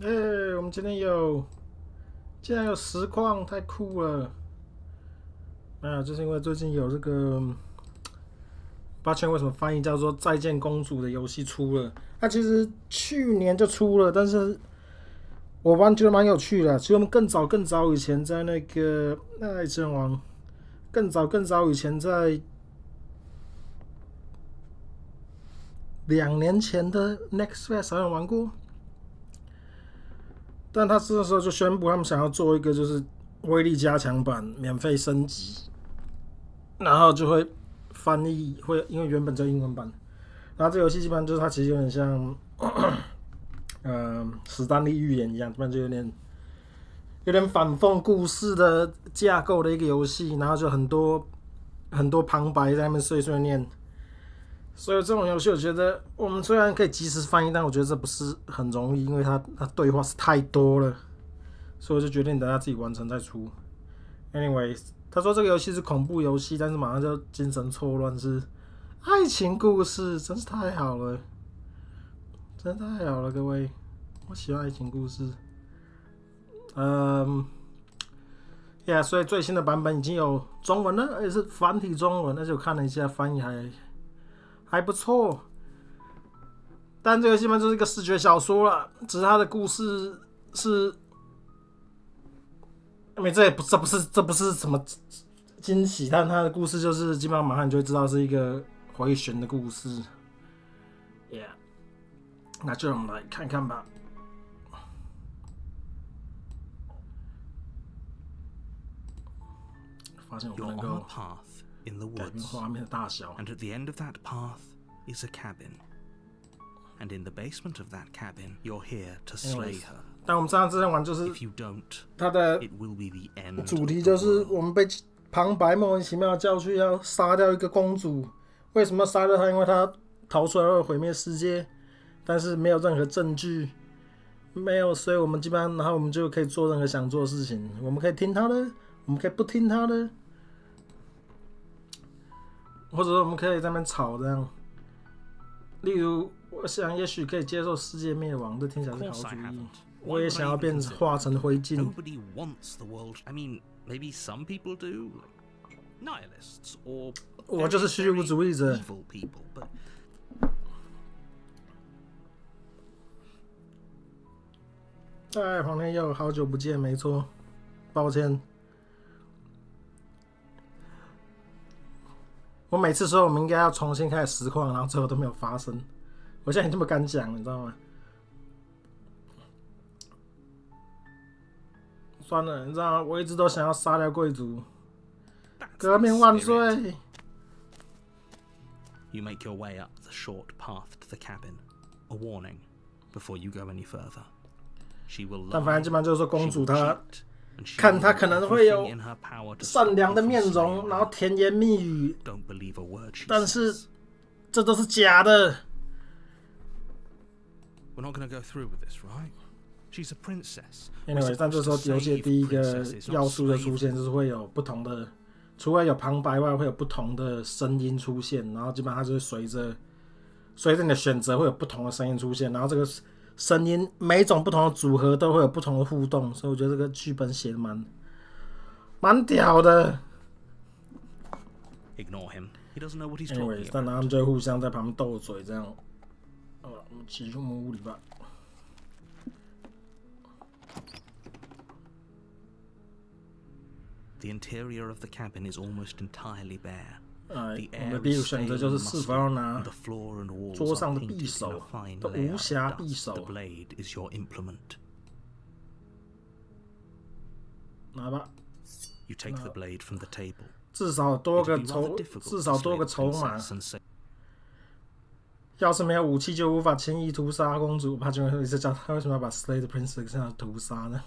我们今天竟然有实况，太酷了！就是因为最近有这个，不知道全为什么翻译叫做《再见公主》的游戏出了。它其实去年就出了，但是我玩觉得蛮有趣的。其实我们更早以前在那个《爱之王》，更早以前在2年前的 Next Fest 好像玩过。但他这时候就宣布，他们想要做一个就是威力加强版，免费升级，然后就会翻译，因为原本就英文版。然后这游戏基本上就是它其实有点像，史丹利预言一样，基本上就有点反讽故事的架构的一个游戏，然后就很多旁白在那边碎碎念。所以这种游戏，我觉得我们虽然可以及时翻译，但我觉得这不是很容易，因为它对话是太多了，所以我就决定等他自己完成再出。Anyway， 他说这个游戏是恐怖游戏，但是马上就精神错乱，是爱情故事，真是太好了，真的太好了，各位，我喜欢爱情故事。所以最新的版本已经有中文了，而且是繁体中文，而且我看了一下翻译还不错，但这个基本就是一个视觉小说了，只是它的故事是，这不是什么惊喜，但它的故事就是基本上马上你就会知道是一个回旋的故事。那就让我们来看看吧。发现我不能够改变画面的大小。And at the end of that path is a cabin. And in the basement of that cabin, you're here to slay her. 但我们上次之前玩就是它的主题就是我们被旁白莫名其妙叫去要杀掉一个公主。为什么要杀掉她？因为她逃出来会毁灭世界，但是没有任何证据，没有，所以我们基本上，然后我们就可以做任何想做的事情。我们可以听她的，我们可以不听她的。或者说我们可以在那边吵这样，例如，我想也许可以接受世界灭亡，这听起来是好主意。我也想要化成灰烬。Nobody wants the world. I mean, maybe some people do, like nihilists or 我就是虚无主义者。evil people, but 黄天佑，好久不见，没错，抱歉。我每次说我们应该要重新开始实况，然后最后都没有发生。我现在已经不敢讲，你知道吗？算了，你知道吗？我一直都想要杀掉贵族。革命万岁 You make your way up the short path to the cabin. A warning before you go any further. She will 但反正基本上就是说，公主她 and she 看 will 她 do 可能会有 everything in her power to 善 stop 良的 you 面 from 容， slaying 然后 her. 甜言蜜语， Don't believe a word she 但是 says. 这都是假的。We're not going to go through with this, right? She's a princess. Anyway， 但这时候游戏的第一个要素的出现，就是会有不同的，除了有旁白外，会有不同的声音出现，然后基本上它就会随着你的选择会有不同的声音出现，然后这个声音每种不同的组合都会有不同的互动，所以我觉得这个剧本写的蛮屌的。Ignore him. He doesn't know what he's Anyways， talking 但 about. 他们就会互相在旁边斗嘴，这样。我们继续我们屋里吧。The interior of the cabin is almost entirely bare. 我们的第一个选择就是是否要拿 The floor and walls 桌上 are 的匕 painted in 首 a fine 的 layer 无 of 瑕 dust. 匕首 The blade is your implement. 拿吧， You take the blade from the table. 至少多 It'd 个 be 筹 rather，difficult 至 to 少 slay 多个 the 筹码。 princess and say 要是没有武器，就无法轻易屠杀公主。他就会一直讲，他为什么要把 Slay the Princess 这样屠杀呢？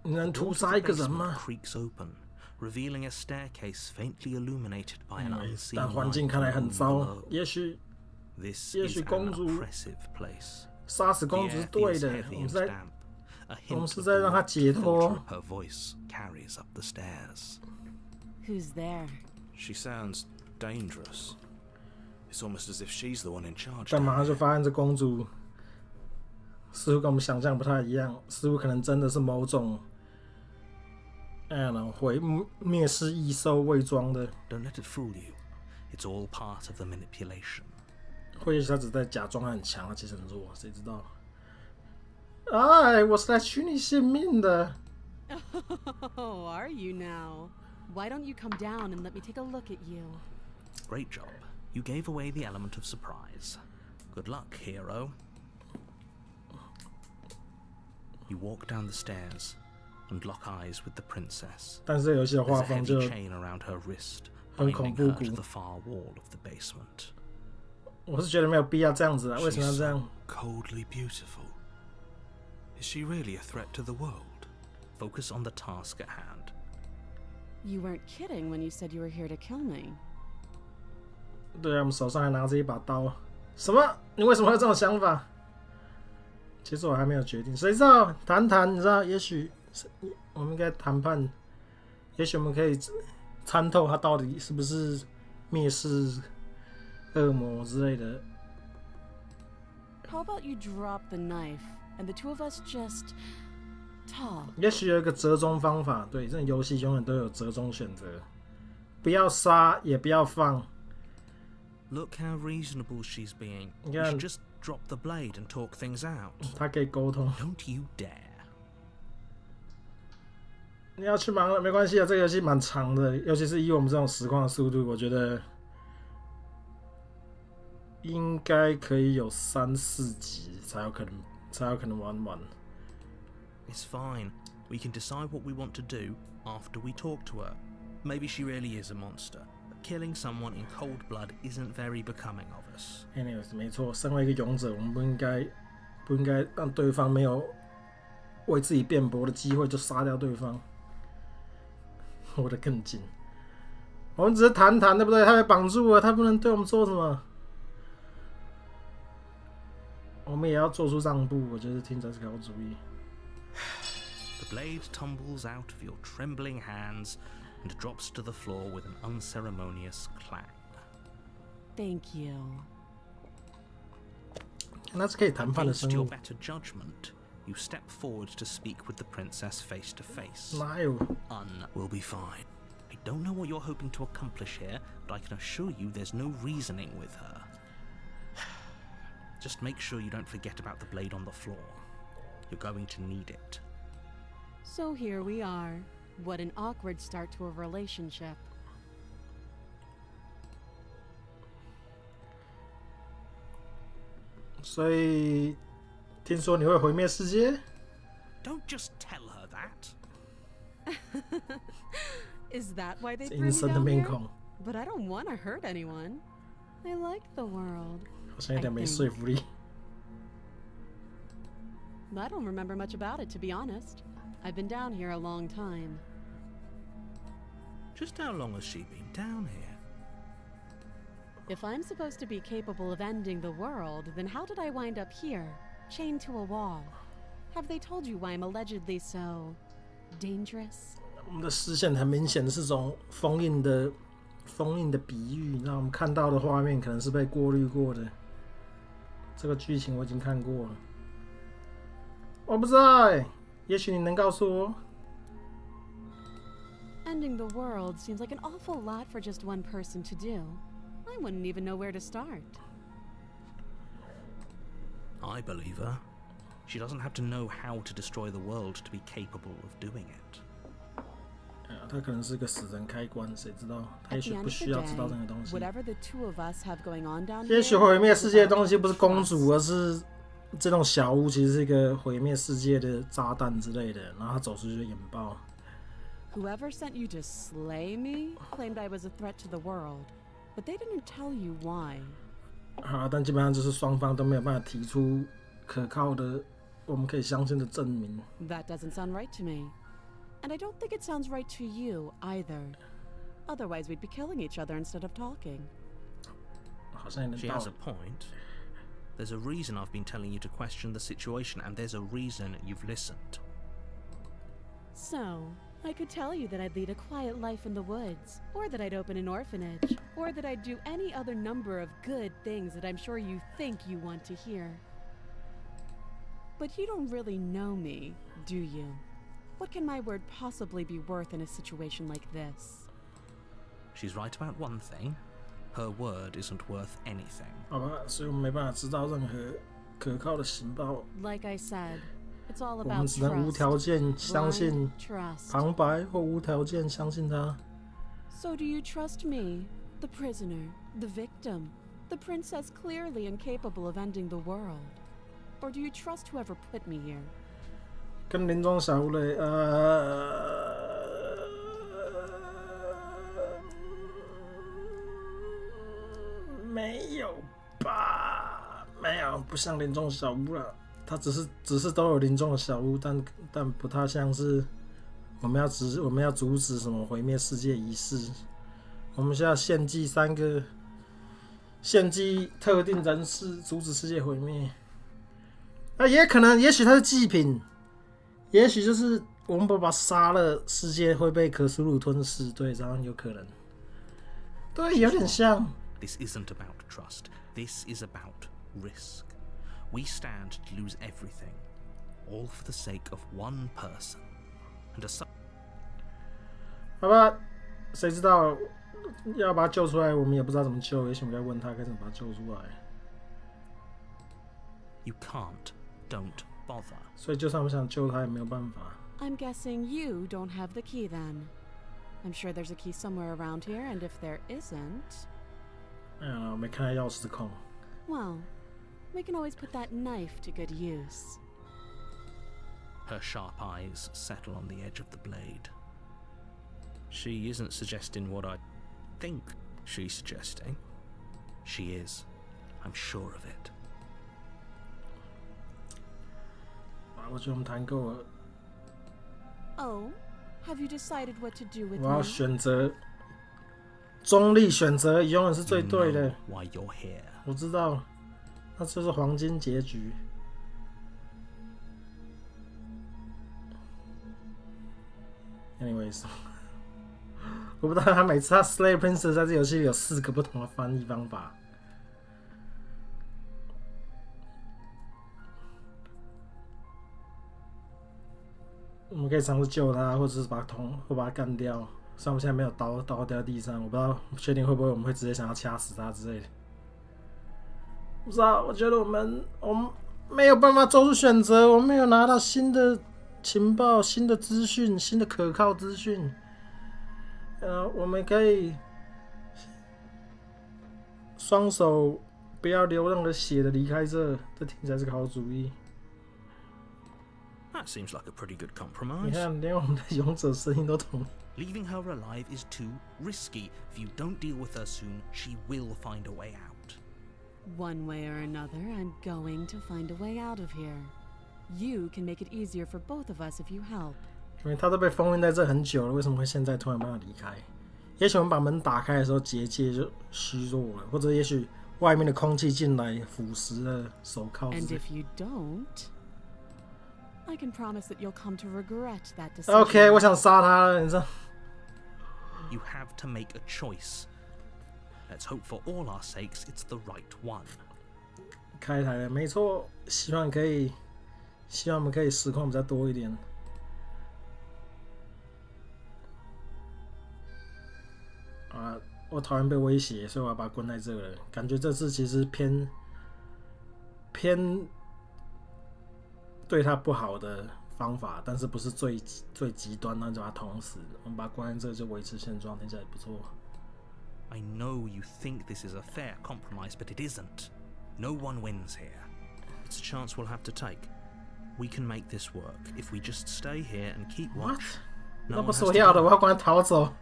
你能屠杀一个人吗？ creaks open, revealing a staircase faintly illuminated by an unseen 但环 light 境看来很 from 糟， below. 也许 This 也 is 许 an 公主 oppressive place. 杀死 The 公主是 air 对 feels 的。 heavy 我们 and 是在 damp. A 我们 hint 是 of 在 the 让她 warmth 解 filter 脱。 of her voice carries up the stairs. Who's there? She sounds dangerous. It's almost as if she's the one in charge. 但马上就发现这公主似乎跟我们想象不太一样，似乎可能真的是某种会蔑视异兽伪装的。Don't let it fool you. It's all part of the manipulation. 或许他只在假装他很强，他其实很弱，谁知道？哎，我是来取你性命的。Oh, are you now? Why don't you come down and let me take a look at you? Great job. You gave away the element of surprise. Good luck, hero. You walk down the stairs and lock eyes with the princess. 但是这游戏的画 There's a 风就 heavy chain around her wrist, 很恐 binding 怖 her 谷。 to the far wall of the basement. 我是觉得没有必要这样子啊，为什么要 She's 这样 so coldly beautiful. Is she really a threat to the world? Focus on the task at hand. You weren't kidding when you said you were here to kill me. 对啊，我们手上还拿着一把刀。什么？你为什么会有这种想法？其实我还没有决定，谁知道？谈谈，你知道？也许我们应该谈判，也许我们可以参透他到底是不是蔑视恶魔之类的。How about you drop the knife and the two of us just talk? 也许有一个折中方法。对，这种游戏永远都有折中选择，不要杀，也不要放。Look how reasonable she's being. You Yeah. should just drop the blade and talk things out. 他可以沟通。 Don't you dare. 你要去忙了，没关系啊，这个游戏蛮长的，尤其是以我们这种实况的速度，我觉得应该可以有3-4集才有可能玩完。It's fine. We can decide what we want to do after we talk to her. Maybe she really is a monster. But killing someone in cold blood isn't very becoming of us. Anyways， 没错，身为一个勇者，我们不应该让对方没有为自己辩驳的机会就杀掉对方。活得更近。我们只是谈谈，对不对？他被绑住了，他不能对我们做什么。我们也要做出让步，我觉得听着是个好主意。The blade tumbles out of your trembling hands and drops to the floor with an unceremonious clang. Thank you. 那是可以谈判的 Against 生 your 物。 better judgment, you step forward to speak with the princess face to face. 哪有？ Will be fine. I don't know what you're hoping to accomplish here, but I can assure you there's no reasoning with her. Just make sure you don't forget about the blade on the floor. You're going to need it. So here we are. What an awkward start to a relationship. 所以听说你会毁灭世界？ Don't just tell her that. Is that why they 这 threw 阴 me 森的 down 面 here? 孔， But I don't want to hurt anyone. I like the world. 好像有点没说服力。 I don't remember much about it, to be honest. I've been down here a long time. Just how long has she been down here? If I'm supposed to be capable of ending the world, then how did I wind up here, chained to a wall? Have they told you why I'm allegedly so dangerous? 我们的视线很明显是种封印的比喻，让我们看到的画面可能是被过滤过的。这个剧情我已经看过了，我不知道欸，也许你能告诉我。 Ending the world seems like an awful lot for just one person to do. I wouldn't even know where to start. I believe her. She doesn't have to know how to destroy the world to be capable of doing it. 他可能是个死人开关，谁知道？他也 At 许 the 不 end of 需 the 要知道这个 day, 东西。 whatever the two of us have going on down 也许 here, 毁灭世界的 without 东西不是公主， trust. 而是这栋小屋其实是一个毁灭世界的炸弹之类的，然后他走出去就引爆。 Whoever sent you to slay me claimed I was a threat to the world, but they didn't tell you why. 好，但基本上就是双方都没有办法提出可靠的、我们可以相信的证明。 That doesn't sound right to me. And I don't think it sounds right to you either. Otherwise, we'd be killing each other instead of talking. 好像也能 She 道 has a point. There's a reason I've been telling you to question the situation, and there's a reason you've listened. So, I could tell you that I'd lead a quiet life in the woods, or that I'd open an orphanage, or that I'd do any other number of good things that I'm sure you think you want to hear. But you don't really know me, do you? What can my word possibly be worth in a situation like this? She's right about one thing. Her word isn't worth anything. 好吧，所以我们没办法知道任何可靠的情报。 Like I said, it's all 我 about 们只能无 trust. 条件相信 Blind trust. 旁白，或无条件相信他。 So do you trust me, the prisoner, the victim, the princess clearly incapable of ending the world? Or do you trust whoever put me here? 跟林中小屋嘞，没有吧？没有，不像林中小屋了。它只是都有林中的小屋，但不太像是我们要阻止什么毁灭世界仪式。我们需要献祭特定人士，阻止世界毁灭。也可能，也许它是祭品，也许就是我们把它杀了，世界会被可苏鲁吞噬。对，这样有可能。对，有点像。This isn't about trust. This is about risk. We stand to lose everything, all for the sake of one person. And 好吧，谁知道要把他救出来，我们也不知道怎么救。也许我们该问他该怎么把他救出来。You can't. Don't bother. 所以就算我们想救他，也没有办法。 I'm guessing you don't have the key then. I'm sure there's a key somewhere around here, and if there isn't... 我没看到钥匙孔。 Well, we can always put that knife to good use. Her sharp eyes settle on the edge of the blade. She isn't suggesting what I think she's suggesting. She is. I'm sure of it. 我觉得我们谈够了。 Oh, have you decided what to do with 我要 me? 选择中立选择，永远是最对的。 Why you're here? 我知道，那就是黄金结局。Anyways， 我不知道他每次他 Slay Princess 在这游戏里有4个不同的翻译方法。我们可以尝试救他，或者是把他干掉。虽然我们现在没有刀掉在地上，我不知道确定会不会我们会直接想要掐死他之类的。不知道，我觉得我们没有办法做出选择，我们没有拿到新的情报、新的资讯、新的可靠资讯。我们可以双手不要流任何血的离开这听起来是个好主意。 That seems like a pretty good 你 compromise. 看，连我们的勇者声音都同意。 Leaving her alive is too risky. If you don't deal with her soon, she will find a way out. One way or another, I'm going to find a way out of here. You can make it easier for both of us if you help. 因为他都被封印在这很久了，为什么会现在突然办法离开？也许我们把门打开的时候结界就虚弱了，或者也许外面的空气进来腐蚀了手铐之 And 类。 if you don't, I can promise that you'll come to regret that decision. OK， 我想杀他了，你知道。 You have to make a choice. Let's hope for all our sakes it's the right one. 开台了，没错，希望我们可以实况比较多一点。我讨厌被威胁，所以我要把它关在这了。感觉这次其实偏对他不好的方法，但是不是最极端，那就把他捅死。我们把它关在这就维持现状，听起来也不错。 I know you think this is a fair compromise, but it isn't. No one wins here. It's a chance we'll have to take. We can make this work if we just stay here and keep watch. What？ No 那 one 不 has 是我 to 要的， go. 我要赶快逃走。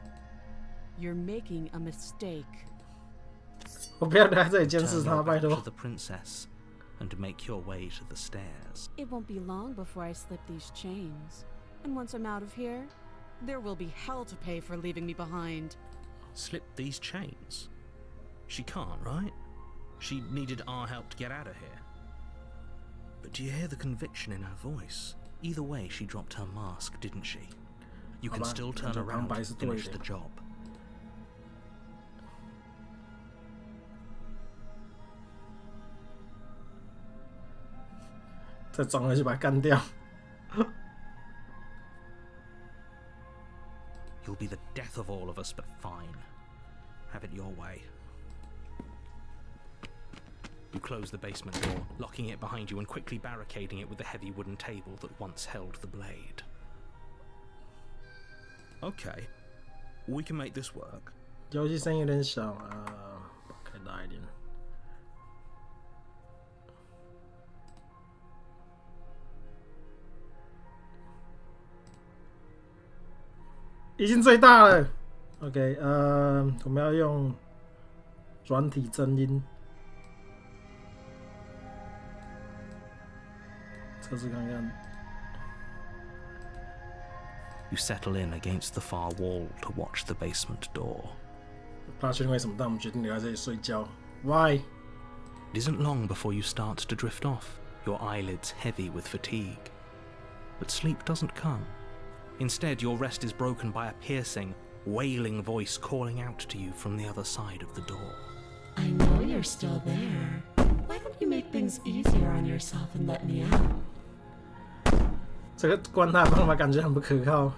You're making a mistake. 我不要留在这里监 Turn 视 your 他，拜 back to 托。 the princess and make your way to the stairs. It won't be long before I slip these chains. And once I'm out of here, there will be hell to pay for leaving me behind. Slip these chains? She can't, right? She needed our help to get out of here. But do you hear the conviction in her voice? Either way, she dropped her mask, didn't she? You can still turn around and finish the job. 再转回去把它干掉。You'll be the death of all of us, but fine. Have it your way. You close the basement door, locking it behind you and quickly barricading it with the heavy wooden table that once held the blade. Okay, we can make this work. 游戏声音有点小啊，开大一点。已经最大了。OK， 我们要用软体增音，测试看看。You settle in against the far wall to watch the basement door. 不知道确定为什么，但我们决定留在这里睡觉。Why? It isn't long before you start to drift off, your eyelids heavy with fatigue. But sleep doesn't come. Instead, your rest is broken by a piercing, wailing voice calling out to you from the other side of the door. I know you're still there. Why don't you make things easier on yourself and let me out? 这个关他的方法感觉很不可靠。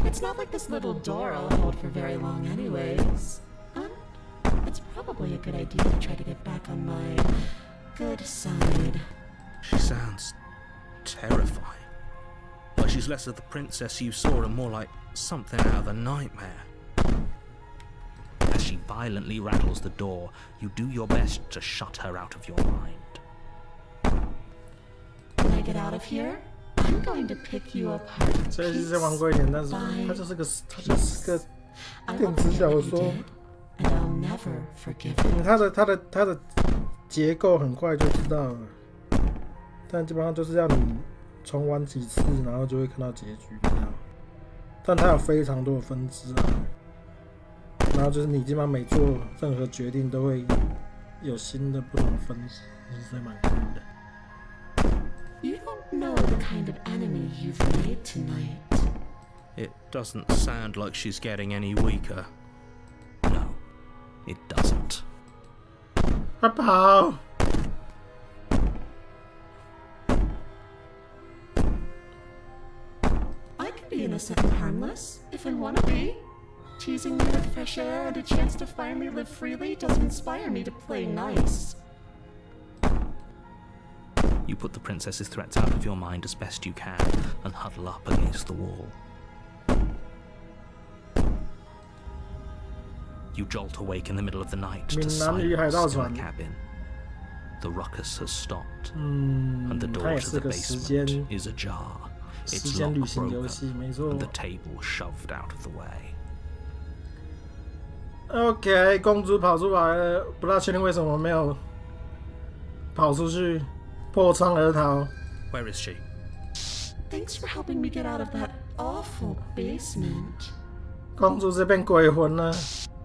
It's not like this little door I'll hold for very long anyways. It's probably a good idea to try to get back on my good side. She sounds terrifying. Like she's less of the princess you saw and more like something out of a nightmare. As she violently rattles the door, you do your best to shut her out of your mind. When I get out of here, I'm going to pick you apart. 这其实再玩过一点，但是它就是个电子小说。And I'll never forgive you. 它的结构很快就知道了，但基本上就是要你重玩几次，然后就会看到结局这样。但它有非常多的分支啊，然后就是你基本上每做任何决定都会有新的不同的分支，其实还蛮酷的。You don't know the kind of enemy you've made tonight. It doesn't sound like she's getting any weaker. No, it doesn't. 快跑！ I can be innocent and harmless, if I want to be. Teasing me with fresh air and a chance to finally live freely doesn't inspire me to play nice. You put the princess's threats out of your mind as best you can and huddle up against the wall. You jolt awake in the middle of the night to silence in the cabin. The ruckus has stopped, and the door to the basement is ajar. Its lock broken, and the table shoved out of the way. OK， 公主跑出来了，不知道确定为什么没有跑出去。破窗而逃。 Where is she? Thanks for helping me get out of that awful basement. 公主这变鬼魂了。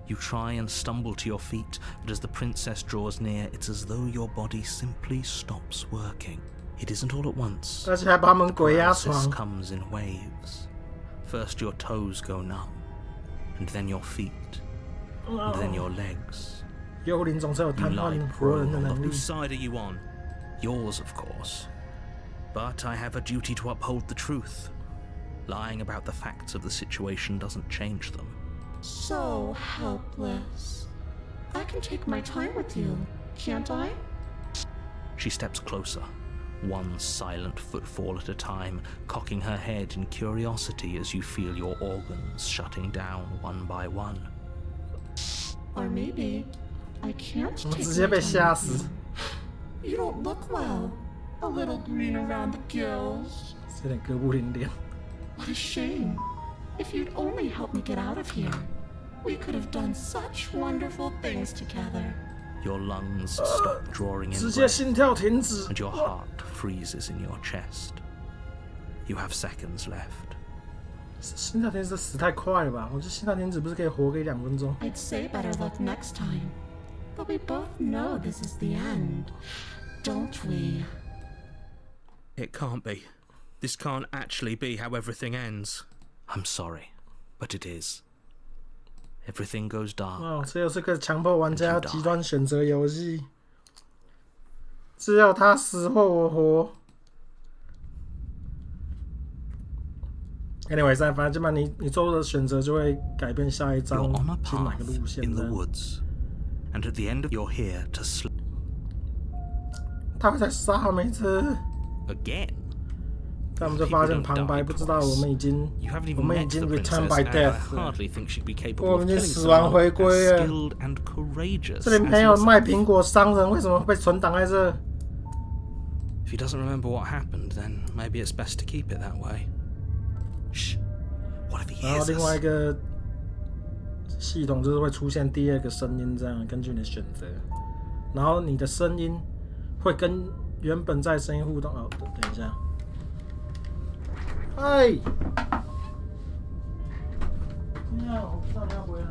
You try and stumble to your feet, but as the princess draws near, it's as though your body simply stops working. It isn't all at once. 而且还把他们鬼压 Paralysis 床。 comes in waves. First your toes go numb, and then your feet, and then your legs. 幽灵总是有 You 瘫 lie 痪活人 prone 的 on the 能力。 whose side are you on? Yours, of course. But I have a duty to uphold the truth. Lying about the facts of the situation doesn't change them. So helpless. I can take my time with you, can't I? She steps closer, one silent footfall at a time, cocking her head in curiosity as you feel your organs shutting down one by one. Or maybe I can't 我们 take 直接 my 被 time 吓 with 死。 you. You don't look well. A little green around the gills. 有点哥布林脸。 What a shame. If you'd only helped me get out of here, we could have done such wonderful things together. Your lungs stop drawing in 直接 breath, 心跳停止。 and your heart freezes in your chest. You have seconds left. 心跳停止死太快了吧？我觉得心跳停止不是可以活个1-2分钟？ I'd say better luck next time. But we both know this is the end, don't we? It can't be. This can't actually be how everything ends. I'm sorry, but it is. Everything goes dark. 哦，这又是个强迫玩家极端选择游戏，只要他死或我活。Anyway， 反正基本上你做的选择就会改变下一章 You're on a 进哪个 path 路线 in the 的。 woods, and at the end of you're here to sleep 他会再杀我们一次， again. 但我们就发现旁白不知道我们已经 You haven't even met the returned princess, by and I death 了。 hardly think she'd be capable 我 of 们已经 killing 死亡 someone 回 as 归了。 skilled and courageous 这里 as 没有 yourself. 卖苹果商人，为什么会被存档在这？ If he doesn't remember what happened, then maybe it's best to keep it that way. Shh. What if he 然后 hears 另外一 us? 个系统就是会出现第二个声音，这样根据你的选择，然后你的声音会跟原本在声音互动。哦，等一下，嗨，你好，我知道你要回来。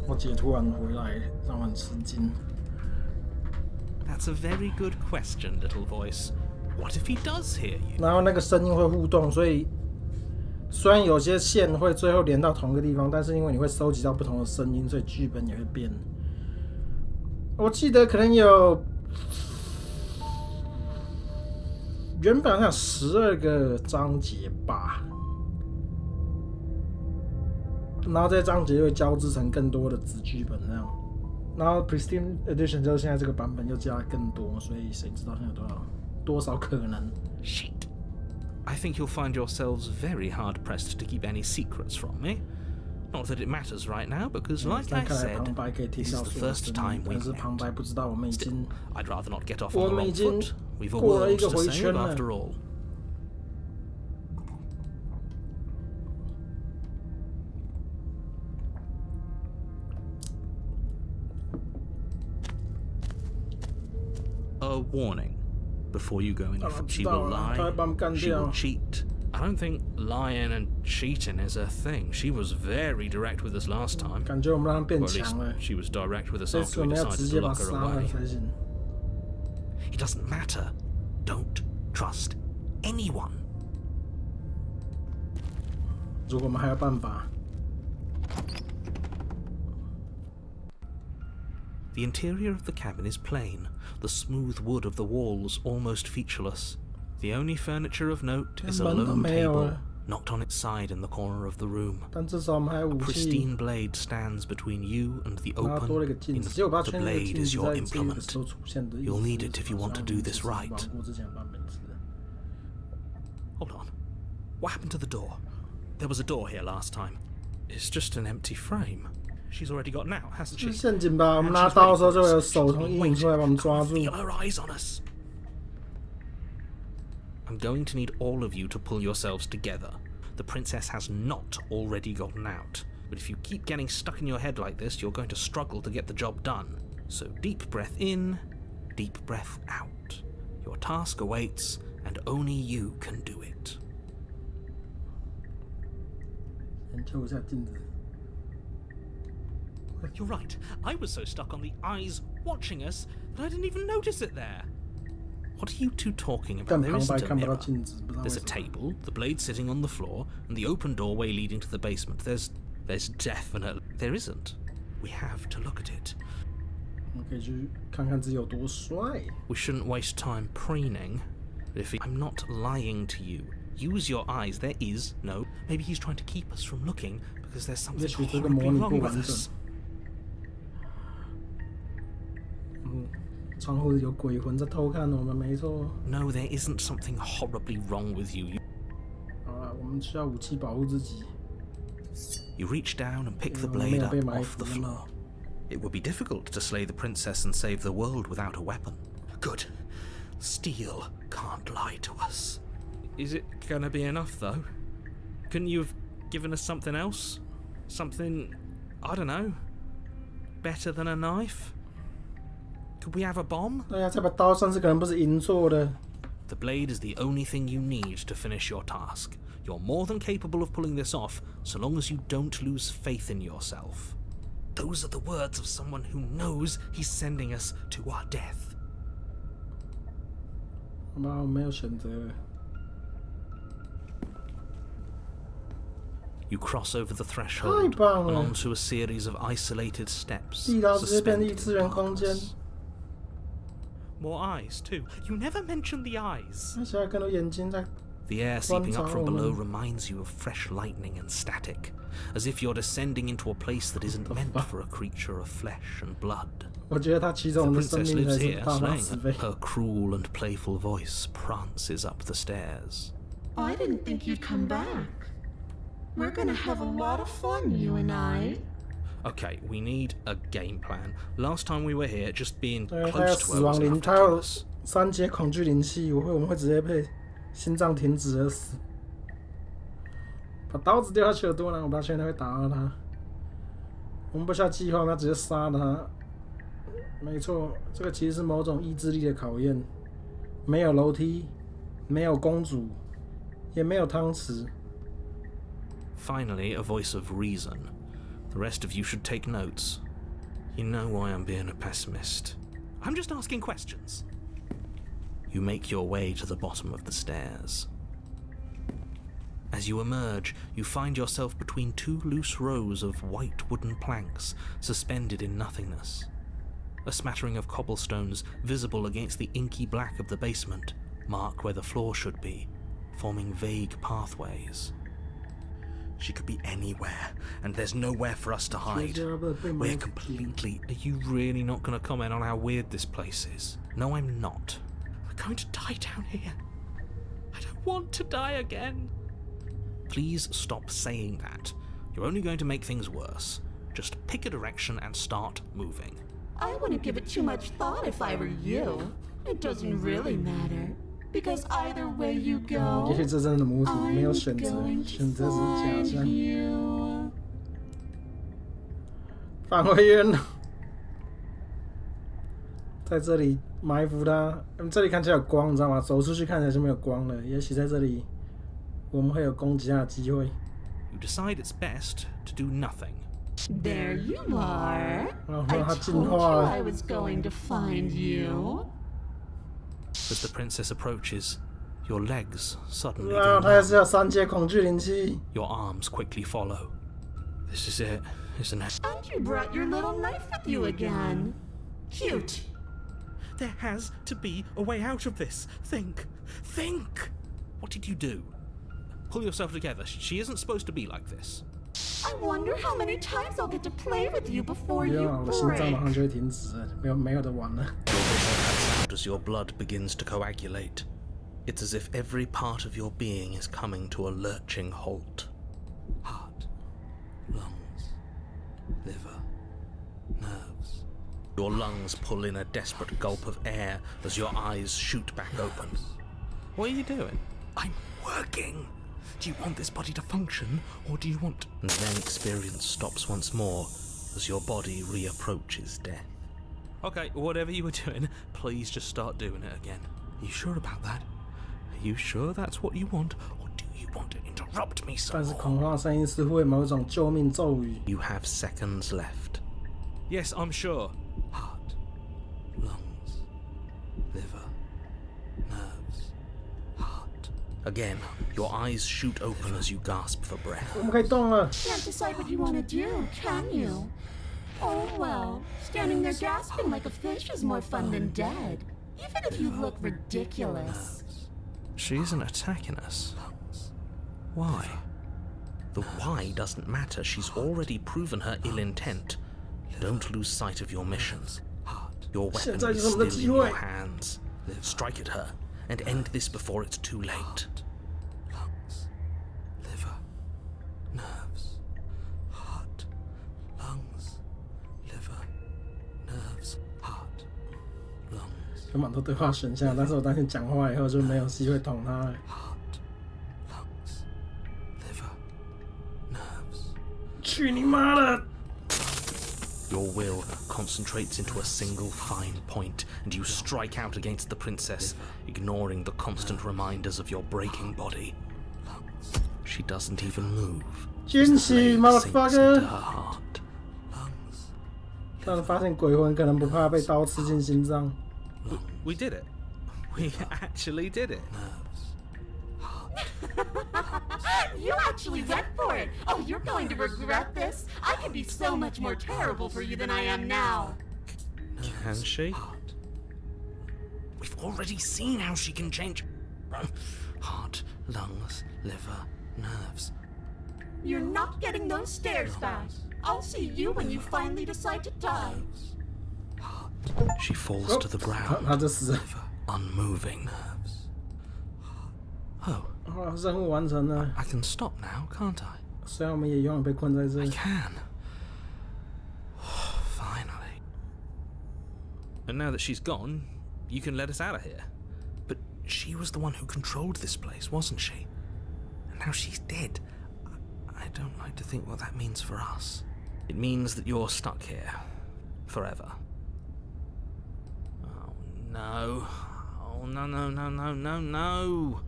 我姐突然回来，让我很吃惊。 That's a very good question, little voice. What if he does hear you? 然后那个声音会互动，所以虽然有些线会最后连到同一个地方，但是因为你会收集到不同的声音，所以剧本也会变。我记得可能有原本好像12个章节吧，然后这些章节又交织成更多的子剧本这样。然后 Pristine Edition 就是现在这个版本又加了更多，所以谁知道现在有多少可能？ Shit. I think you'll find yourselves very hard pressed to keep any secrets from me. Not that it matters right now, because like I 看来 said, 旁白可以听 this 到 is 所 the 有的 first 声 time 音， we've 但是旁白 met. 不知道我们已经 I'd rather not get off 我 on the 们已 wrong 经 foot. We've a 过了一 world 个 to 回 save 圈了。 after all. A warning before you go any further. She will lie, she will cheat. I don't think lying and cheating is her thing. She was very direct with us last time. 感觉我们让他变 Or at 强 least 了， she was direct with us 这 after 次我 we 们要直 decided 接 to 把 lock 他 her 杀了 away. 才行。 It doesn't matter. Don't trust anyone. 如果我们还有办法， The interior of the cabin is plain, the smooth wood of the walls almost featureless. The only furniture of note is a lone table, knocked on its side in the corner of the room. 但至少我们还有 A 武器， pristine blade stands between you and the 然后多了一 open. 个镜 In 子。结果我把 the 确认那个 blade 镜 is 子 your 在这个 implement. 时候出现的意思 You'll need it if you want to do this 是 right. 玩过之前的版本是。 Hold on. What happened to the door? There was a door here last time. It's just an empty frame. She's already got an out, hasn't 是 she? 陷阱吧？我们 And 拿 she's 刀的 ready 时候 for 就会有 us. 手 She's 从 been 阴影 waiting. 出来把我们 I 抓 can 住。 feel her eyes on us. I'm going to need all of you to pull yourselves together. The princess has not already gotten out. But if you keep getting stuck in your head like this, you're going to struggle to get the job done. So deep breath in, deep breath out. Your task awaits, and only you can do it. 研究一下镜子。 You're right. I was so stuck on the eyes watching us that I didn't even notice it there. What are you two talking about? 但 There 旁白 isn't a 看不到 mirror. 镜子，不知道为 There's 什 a 么。 table, the blade sitting on the floor, and the open doorway leading to the basement. There's definitely... There isn't. We have to look at it. 我们可以去看看自己有多帅。 We shouldn't waste time preening. I'm not lying to you. Use your eyes. There is no... Maybe he's trying to keep us from looking because there's something 也许这个 horribly 模拟 wrong 不 with 完整 us.。窗户有鬼魂在偷看我们，没错。 No, there isn't something horribly wrong with you. 好了，我们需要武器保护自己。 You reach down and pick the Yeah, blade up maybe my off the phone. floor. It would be difficult to slay the princess and save the world without a weapon. Good. Steel can't lie to us. Is it gonna be enough, though? Couldn't you have given us something else? Something, I don't know, better than a knife? Could we have a bomb? 对呀，这把刀上次可能不是银做的。The blade is the only thing you need to finish your task. You're more than capable of pulling this off, so long as you don't lose faith in yourself. Those are the words of someone who knows he's sending us to our death. 好吧，我没有选择了。 You cross over the threshold 太棒了。 and onto a series of isolated steps. 地牢直接变 suspended 异 in 次元空间， darkness. More eyes, too. You never mention the eyes. 而且还有更多眼睛在。 The air seeping up from below Control. reminds you of fresh lightning and static, as if you're descending into a place that isn't meant for a creature of flesh and blood. 我觉得他骑着我 The 们的生 princess 命才 lives 是 here, 大大 slaying 慈 her. 悲。 Her cruel and playful voice prances up the stairs. I didn't think you'd come back. We're gonna have a lot of fun, you and I. Okay, we need a game plan. Last time we were here, just being 对，他有 close to 死 her 亡 was 灵， enough 他 to 有 kill us. 3阶恐惧灵气，我们会直接被心脏停止而死。把刀子丢下去有多难，我不知道现在会打到他。我们不需要计划，我们要直接杀他。没错，这个其实是某种意志力的考验。没有楼梯，没有公主，也没有汤匙。 Finally, a voice of reason. The rest of you should take notes. You know why I'm being a pessimist. I'm just asking questions. You make your way to the bottom of the stairs. As you emerge, you find yourself between two loose rows of white wooden planks suspended in nothingness. A smattering of cobblestones visible against the inky black of the basement mark where the floor should be, forming vague pathways. She could be anywhere, and there's nowhere for us to hide. We're completely... Are you really not going to comment on how weird this place is? No, I'm not. We're going to die down here. I don't want to die again. Please stop saying that. You're only going to make things worse. Just pick a direction and start moving. I wouldn't give it too much thought if I were you. It doesn't really matter. Because either way you go, 也许这真的母体没有 I'm 选择， going 选 to 择只是假 find 象。 you. 返回原路，在这里埋伏他。这里看起来有光，你知道吗？走出去看起来就没有光了。也许在这里，我们会有攻击他的机会。 You decide it's best to do nothing. There you are. 然后 I 他 told 进 you 化了。 I was going to find you. As the princess approaches, your legs suddenly 然后 go 他也是 numb. 有3阶恐惧灵气。 Your arms quickly follow. This is it, isn't it? And you brought your little knife with you again. Cute. There has to be a way out of this. Think. Think! What did you do? Pull yourself together. She isn't supposed to be like this. I wonder how many times I'll get to play with you before 不 you 用，我的心脏马 break. 上就会停止了，没有的玩了。 Your vision cuts out as your blood begins to coagulate. It's as if every part of your being is coming to a lurching halt. Heart, lungs, liver, nerves. Your lungs pull in a desperate gulp of air as your eyes shoot back open. What are you doing? I'm working. Do you want this body to function, or do you want... And then experience stops once more as your body reapproaches death. Okay, whatever you were doing, please just start doing it again. Are you sure about that? Are you sure that's what you want, or do you want to interrupt me some 但是 more? 恐慌声音似乎有某种救命咒语。 You have seconds left. Yes, I'm sure. Heart, lungs, liver, nerves, heart. Again, your eyes shoot open as you gasp for breath. 我们可以动了。 Can't decide what you want to do, can you? Oh well, standing there gasping like a fish is more fun than dead. Even if you look ridiculous. She isn't attacking us. Why? The why doesn't matter. She's already proven her ill intent. Don't lose sight of your mission. Your weapon is still in your hands. Strike at her and end this before it's too late. Lungs, liver, nerves, heart, lungs, liver, nerves, heart, lungs. 有蛮多对话选项，但是我担心讲话以后就没有机会捅他了。 Heart, lungs, liver, nerves. 去你妈的！ Your will concentrates into a single fine point, and you strike out against the princess, ignoring the constant reminders of your breaking body. She doesn't even move. 惊喜 motherfucker！ Into her heart. 突然发现鬼魂可能不怕被刀刺进心脏。We did it. We actually did it. You actually went for it! Oh, you're going to regret this! I can be so much more terrible for you than I am now! Can she? We've already seen how she can change Heart, lungs, liver, nerves. You're not getting those stares back. I'll see you when you finally decide to die. She falls to the 他 ground, 就死了。 unmoving. Oh, 任务完成了。 I can stop now, can't I? 虽然我们也永远被困在这 I 里。 can. Finally. And now that she's gone, you can let us out of here. But she was the one who controlled this place, wasn't she? And now she's dead. I don't like to think what that means for us. It means that you're stuck here. Forever. Oh no. Oh no, no, no, no, no, no.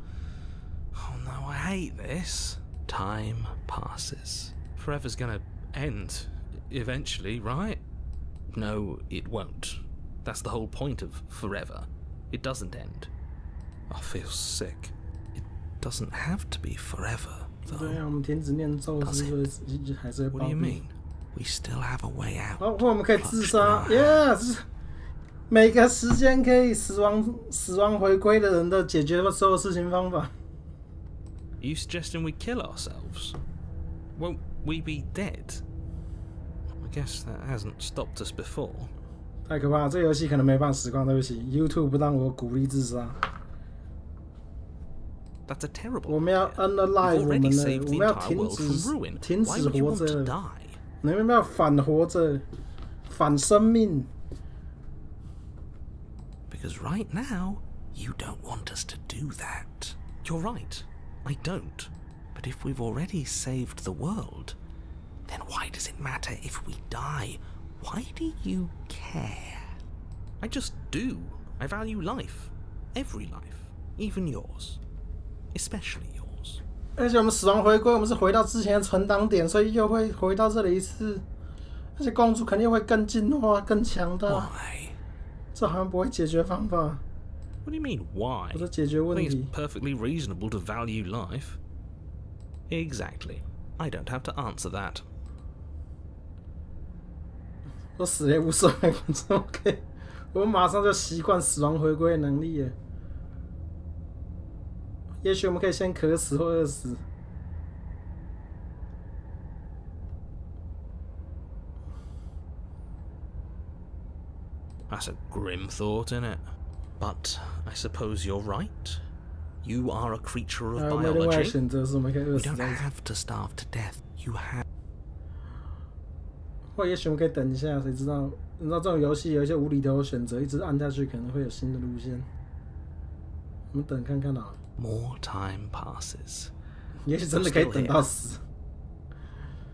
Oh no, I hate this. Time passes. Forever's gonna end. Eventually, right? No, it won't. That's the whole point of forever. It doesn't end. I feel sick. It doesn't have to be forever, 对 though. 啊，我们停止念咒是还是会 What 暴 do you 毙。 mean? We still have a way out. 好，或我们可以自杀。Yes， 每个时间可以死亡回归的人都解决所有事情方法。Are you suggesting we kill ourselves? Won't we be dead? I guess that hasn't stopped us before. 太可怕了，这个游戏可能没办法实况，对不起 ，YouTube 不让我鼓励自杀。 That's a terrible 我们要 idea. unalive We've 我们 already 的， saved 我 the 们要 entire 停 world from 止 ruin. 停 Why 止 would you 活 want to 着， die? 你们要反活着，反生命。 Because right now, you don't want us to do that. You're right. I don't. But if we've already saved the world, then why does it matter if we die? Why do you care? I just do. I value life. Every life. Even yours. Especially yours. 而且我们死亡回归，我们是回到之前的存档点，所以又会回到这里一次。而且公主肯定会更进化、更强大。 Why? 这好像不会解决方法， What do you mean, why? 我在解决 I 问 think 题 it's。perfectly reasonable to value life. Exactly. I don't have to answer that. 我死了也无所谓，反正 OK。我们马上就习惯死亡回归的能力了。也许我们可以先渴死或饿死。 That's a grim thought, isn't it? But I suppose you're right. You are a creature of 我们另外的 biology. 选择是我们可以饿 We 死 don't 在一起， have to starve to death. You have. 或也许我们可以等一下，谁知道？你知道这种游戏有一些无厘头的选择，一直按下去可能会有新的路线。我们等看看好了， More time passes. 也许真的可以等到死，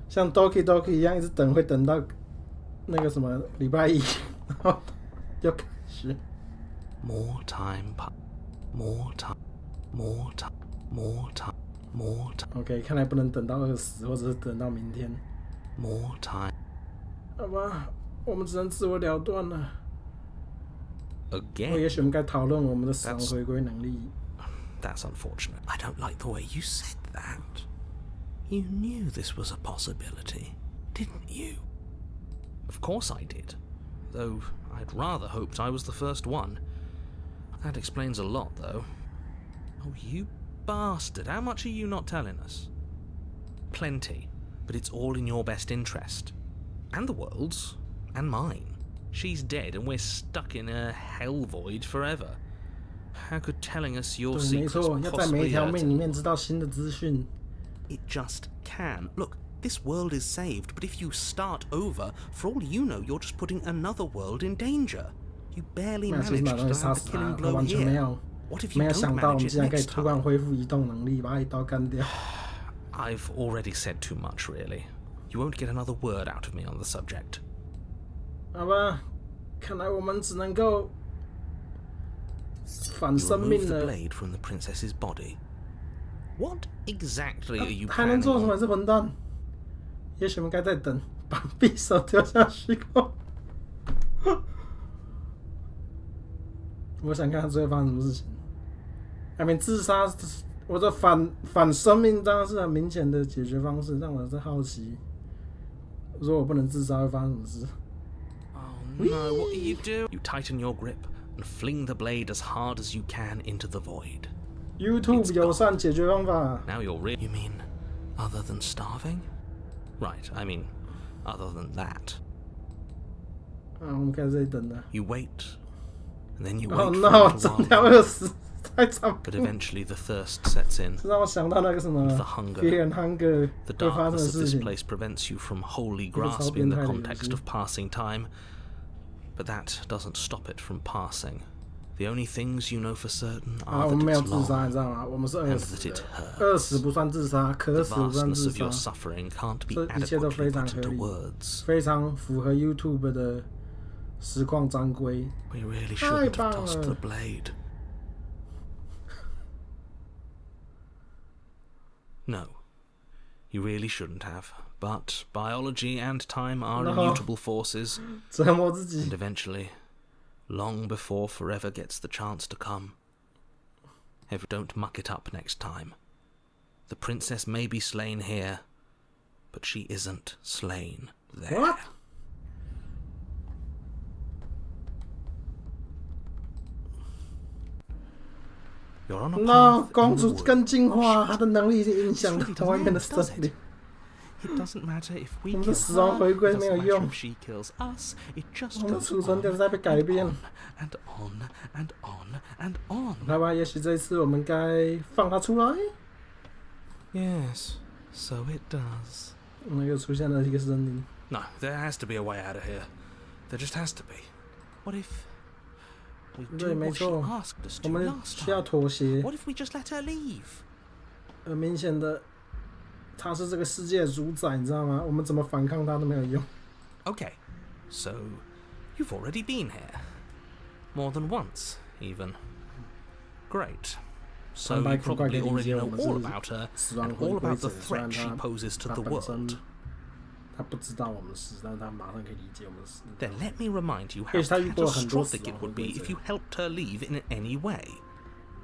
像 Doki Doki 一样，一直等会等到那个什么礼拜一，然后就开始。 More time. More time. More time. More time. More time. OK， 看来不能等到饿死，或者是等到明天。 More time. 好吧，我们只能自我了断了。 Again. 也许我们该讨论我们的死亡回归能力。 That's unfortunate. I don't like the way you said that. You knew this was a possibility, didn't you? Of course I did. Though I'd rather hoped I was the first one. That explains a lot, though. Oh, you bastard. How much are you not telling us? Plenty. But it's all in your best interest. And the world's. And mine. She's dead and we're stuck in a hell void forever. How could telling us your 对，没 secrets 错，要在每一 possibly 条 hurt 命里面知道新的资讯。 It just can. Look, this world is saved, but if you start over, for all you know, you're just putting another world in danger. You barely 那其实 managed 把东西 to 杀 have 死 the 他， killing 他 blow 完全没 here. 有 What if 没 you 有 don't 想到我们 manage 竟然 it 可以 next 突然 time? 恢复移动能力，把他一刀干掉。 I've already said too much, really. You won't get another word out of me on the subject. 好吧，看来我们只能够反 You 生 remove 命 the 了。 blade from the princess's body. What exactly are you 还能 planning 做什么？ on? 这混蛋！也许我们该再等，把匕首丢下虚空。我想看他最后发生什么事情。I mean， 自杀，我的反生命当然是很明显的解决方式，让我在好奇，如果我不能自杀会发生什么事。 Oh no, what are you doing? You tighten your grip and fling the blade as hard as you can into the void. YouTube 友善解决方法。 Now you're You mean other than starving? Right, I mean other than that. 啊，我们开始这里等了。 You wait, and then you wait Oh for no， a 整 little 条 while 饿死，太残 but 酷。 eventually the thirst sets in. 这让我想到那个什么 The hunger. Fear and Hunger The 会发生的 darkness of 事 this 情。 place prevents you from wholly 个超 grasping the 变态的游戏。 context of passing time, but that doesn't stop it from passing. The only things you know for certain 啊， are 我们 that 没有 it's 自杀， long, 你知道吗？我们是饿 and 死 that 的 it，hurts. 饿死不算自杀，渴 The 死不算 vastness 自 of your 杀， suffering can't be 这一切都 adequately 非常 put 合 into 理， words. 非常符合 YouTube 的实况章规。 We really 太 shouldn't 棒 have tossed 了 the blade. No, you really shouldn't have. But biology and time are No. immutable forces, 折磨自己 and。eventually, long before forever gets the chance to come, don't muck it up next time. The princess may be slain here, but she isn't slain there. What？ You're on a No， path 公 in the 主 wood. 更进化，她的能力已经影响到外面的森林。 It doesn't matter if we 我们 kill 的死亡 her, 回 it 归没有 doesn't 用 matter if she kills us, it just 我们的 goes 储存 on 点在被改变。 and on and on and on. 好吧，也许这一次我们该放她出来。 Yes, so it does. 那又出现了一个森林。 No, there has to be a way out of here. There just has to be. What if we 对， do 没 what she 错， asked us 我 to 们 last 需要 time? 妥协。 What if we just let her leave? 很明显的，她是这个世界的主宰，你知道吗？我们怎么反抗她都没有用。 Okay, so you've already been here. More than once, even. Great. So you probably already know all about her and all about the threat she poses to 她 the 本身 world. 她不知道我们是，但是她马上可以理解我们是。 Then let me remind you how Yes, 她遇过很多 catastrophic it 死亡 would be 规则。 if you helped her leave in any way.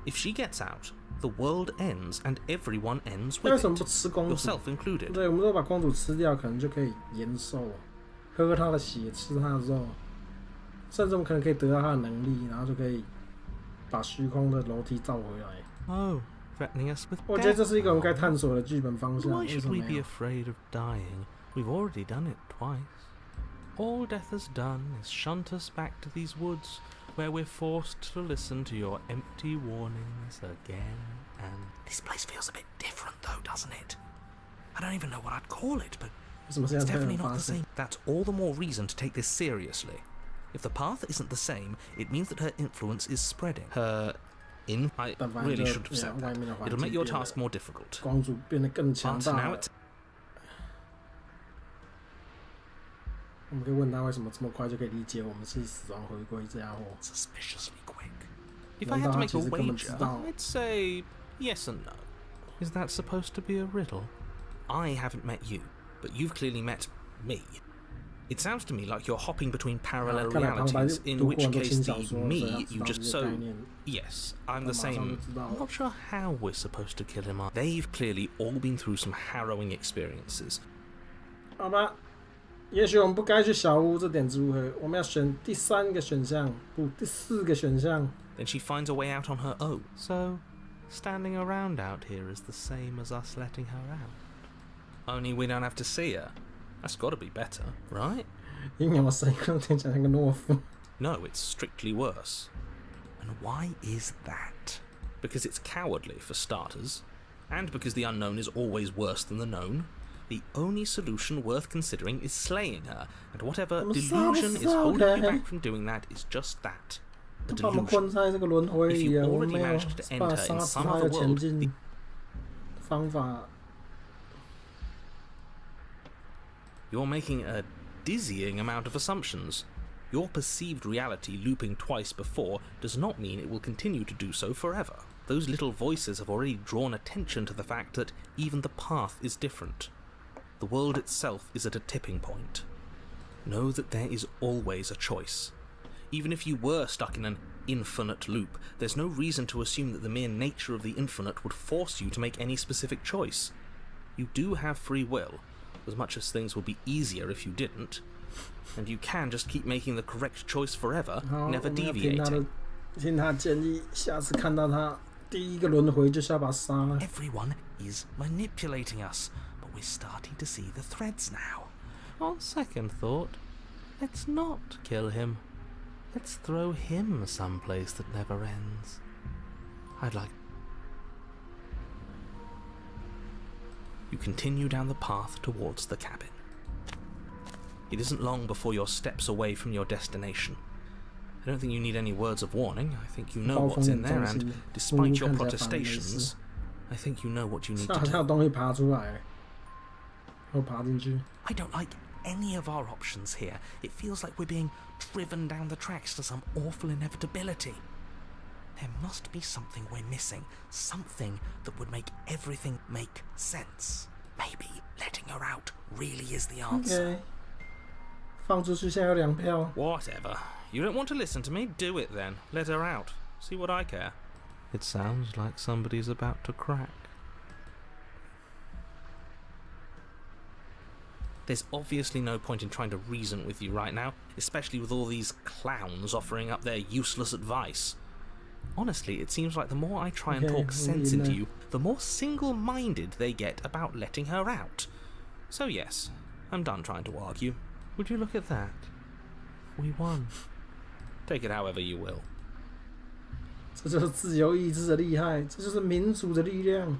If she gets out, the world ends and everyone ends 那为 with 什么不 it, 吃公主？ yourself included. 对，我们都把公主吃掉，可能就可以延寿，喝她的血，吃她的肉，甚至我们可能可以得到她的能力，然后就可以把虚空的楼梯造回来。 Oh, threatening us with 我觉得 death. 这是一个我们该探索的剧本方向。 Why 为 should 什么 we 没 be 有？ afraid of dying? We've already done it twice. All death has done is shunt us back to these woods, where we're forced to listen to your empty warnings again and... This place feels a bit different though, doesn't it? I don't even know what I'd call it, but 为什么现 it's 在才有 definitely not 发 the 生 same.？ That's all the more reason to take this seriously. If the path isn't the same, it means that her influence is spreading. I 但反正 really 就 should have said 外 that. 面的环 It'll 境 make your 变 task 得， more difficult. 公主变得更强 But 大 now 了 it's... 我们可以问她为什么这么快就可以理解我们是死亡回归这家伙？ suspiciously quick. If I had to make a wager, I'd say yes and no. Is that supposed to be a riddle? I haven't met you, but you've clearly met me. It sounds to me like you're hopping between parallel 看来旁白 realities, in 读过 which 很多 case 轻 the 小说，所以 me 她知 you 道这 just 些概 so... 念。 Yes, I'm 她 the 马上就 same. 知道 I'm 了 not sure how we're supposed to kill him. They've clearly all been through some harrowing experiences. 好吧，也许我们不该去小屋，这点如何？我们要选第三个选项，不，第四个选项。 Then she finds a way out on her own. So, standing around out here is the same as us letting her out. Only we don't have to see her. That's got to be better, right? 阴阳的声音听起来像个懦夫。 No, it's strictly worse. And why is that? Because it's cowardly, for starters, and because the unknown is always worse than the known. The only solution worth considering is slaying her, and whatever I'm delusion is sorry, holding you okay. back from doing that is just that. A 把我们困 delusion. 在这个轮回 If 里 you 啊！我 already 没有 managed to 办法 enter 杀 in 死 some 他 other 的前 world, 进方法。 You're making a dizzying amount of assumptions. Your perceived reality looping twice before does not mean it will continue to do so forever. Those little voices have already drawn attention to the fact that even the path is different. The world itself is at a tipping point. Know that there is always a choice. Even if you were stuck in an infinite loop, there's no reason to assume that the mere nature of the infinite would force you to make any specific choice. You do have free will, as much as things would be easier if you didn't, and you can just keep making the correct choice forever, never deviating. 听他建议，下次看到他第一个轮回就是要把他杀了。 Everyone is manipulating us, but we're starting to see the threads now. On second thought, let's not kill him. Let's throw him someplace that never ends. I'd like... You continue down the path towards the cabin. It isn't long before you're steps away from your destination. I don't think you need any words of warning. I think you know what's in there, and despite your protestations, I think you know what you need to do. 好像有东西爬出来，我爬进去。 I don't like any of our options here. It feels like we're being driven down the tracks to some awful inevitability. There must be something we're missing. Something that would make everything make sense. Maybe letting her out really is the answer. Okay. 放出去现在有2票。 Whatever. You don't want to listen to me? Do it then. Let her out. See what I care. It sounds like somebody's about to crack. There's obviously no point in trying to reason with you right now, especially with all these clowns offering up their useless advice. Honestly, it seems like the more I try and talk sense into you, the more single-minded they get about letting her out. So yes, I'm done trying to argue. Would you look at that? We won. Take it however you will. 这就是自由意志的厉害，这就是民主的力量。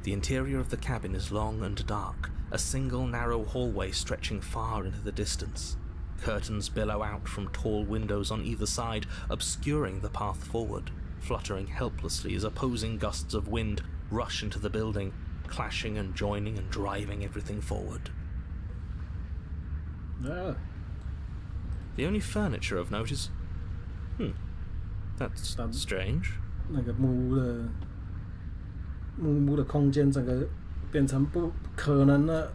The interior of the cabin is long and dark, a single narrow hallway stretching far into the distance. Curtains billow out from tall windows on either side, obscuring the path forward, fluttering helplessly as opposing gusts of wind rush into the building, clashing and joining and driving everything forward. Yeah. The only furniture of note is... That's strange. 那个木屋的空间整个变成不可能的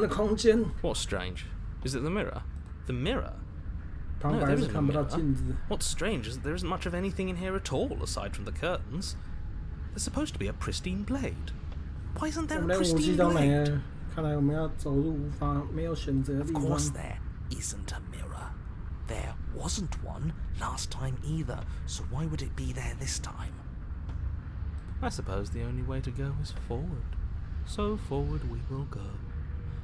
空间。 What's strange? Is it the mirror? The mirror? 旁 No, 白 there 是 isn't a 看不到 mirror. 镜子。 What's strange is that there isn't much of anything in here at all, aside from the curtains. There's supposed to be a pristine blade. Why isn't 我 there 们 a 连武器 pristine 都没 blade? 了，看来我们要走入无法没有选择的 Of 地方。 course there isn't a mirror. There wasn't one last time either, so why would it be there this time? I suppose the only way to go is forward. So forward we will go.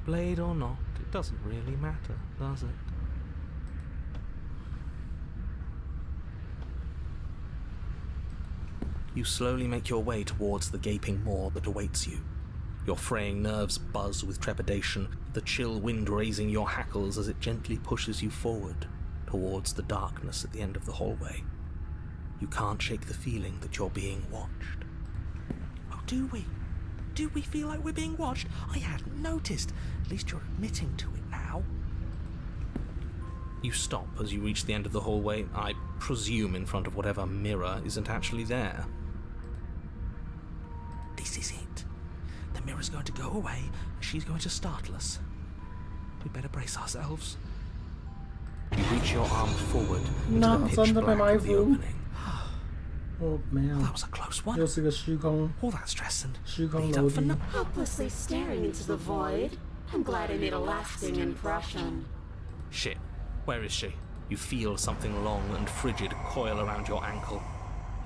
Blade or not, it doesn't really matter, does it? You slowly make your way towards the gaping maw that awaits you. Your fraying nerves buzz with trepidation, the chill wind raising your hackles as it gently pushes you forward, towards the darkness at the end of the hallway. You can't shake the feeling that you're being watched. Oh, do we? Do we feel like we're being watched? I hadn't noticed. At least you're admitting to it now. You stop as you reach the end of the hallway, I presume in front of whatever mirror isn't actually there. This is it. The mirror's going to go away, and she's going to startle us. We better brace ourselves. You reach your arm forward into the pitch black of the opening. 哦，没有， That was a close one. 又是个虚空 All that stress and 虚空 lead 楼 up for 梯 no-。 Hopelessly staring into the void. I'm glad I made a lasting impression. Shit. Where is she? You feel something long and frigid coil around your ankle.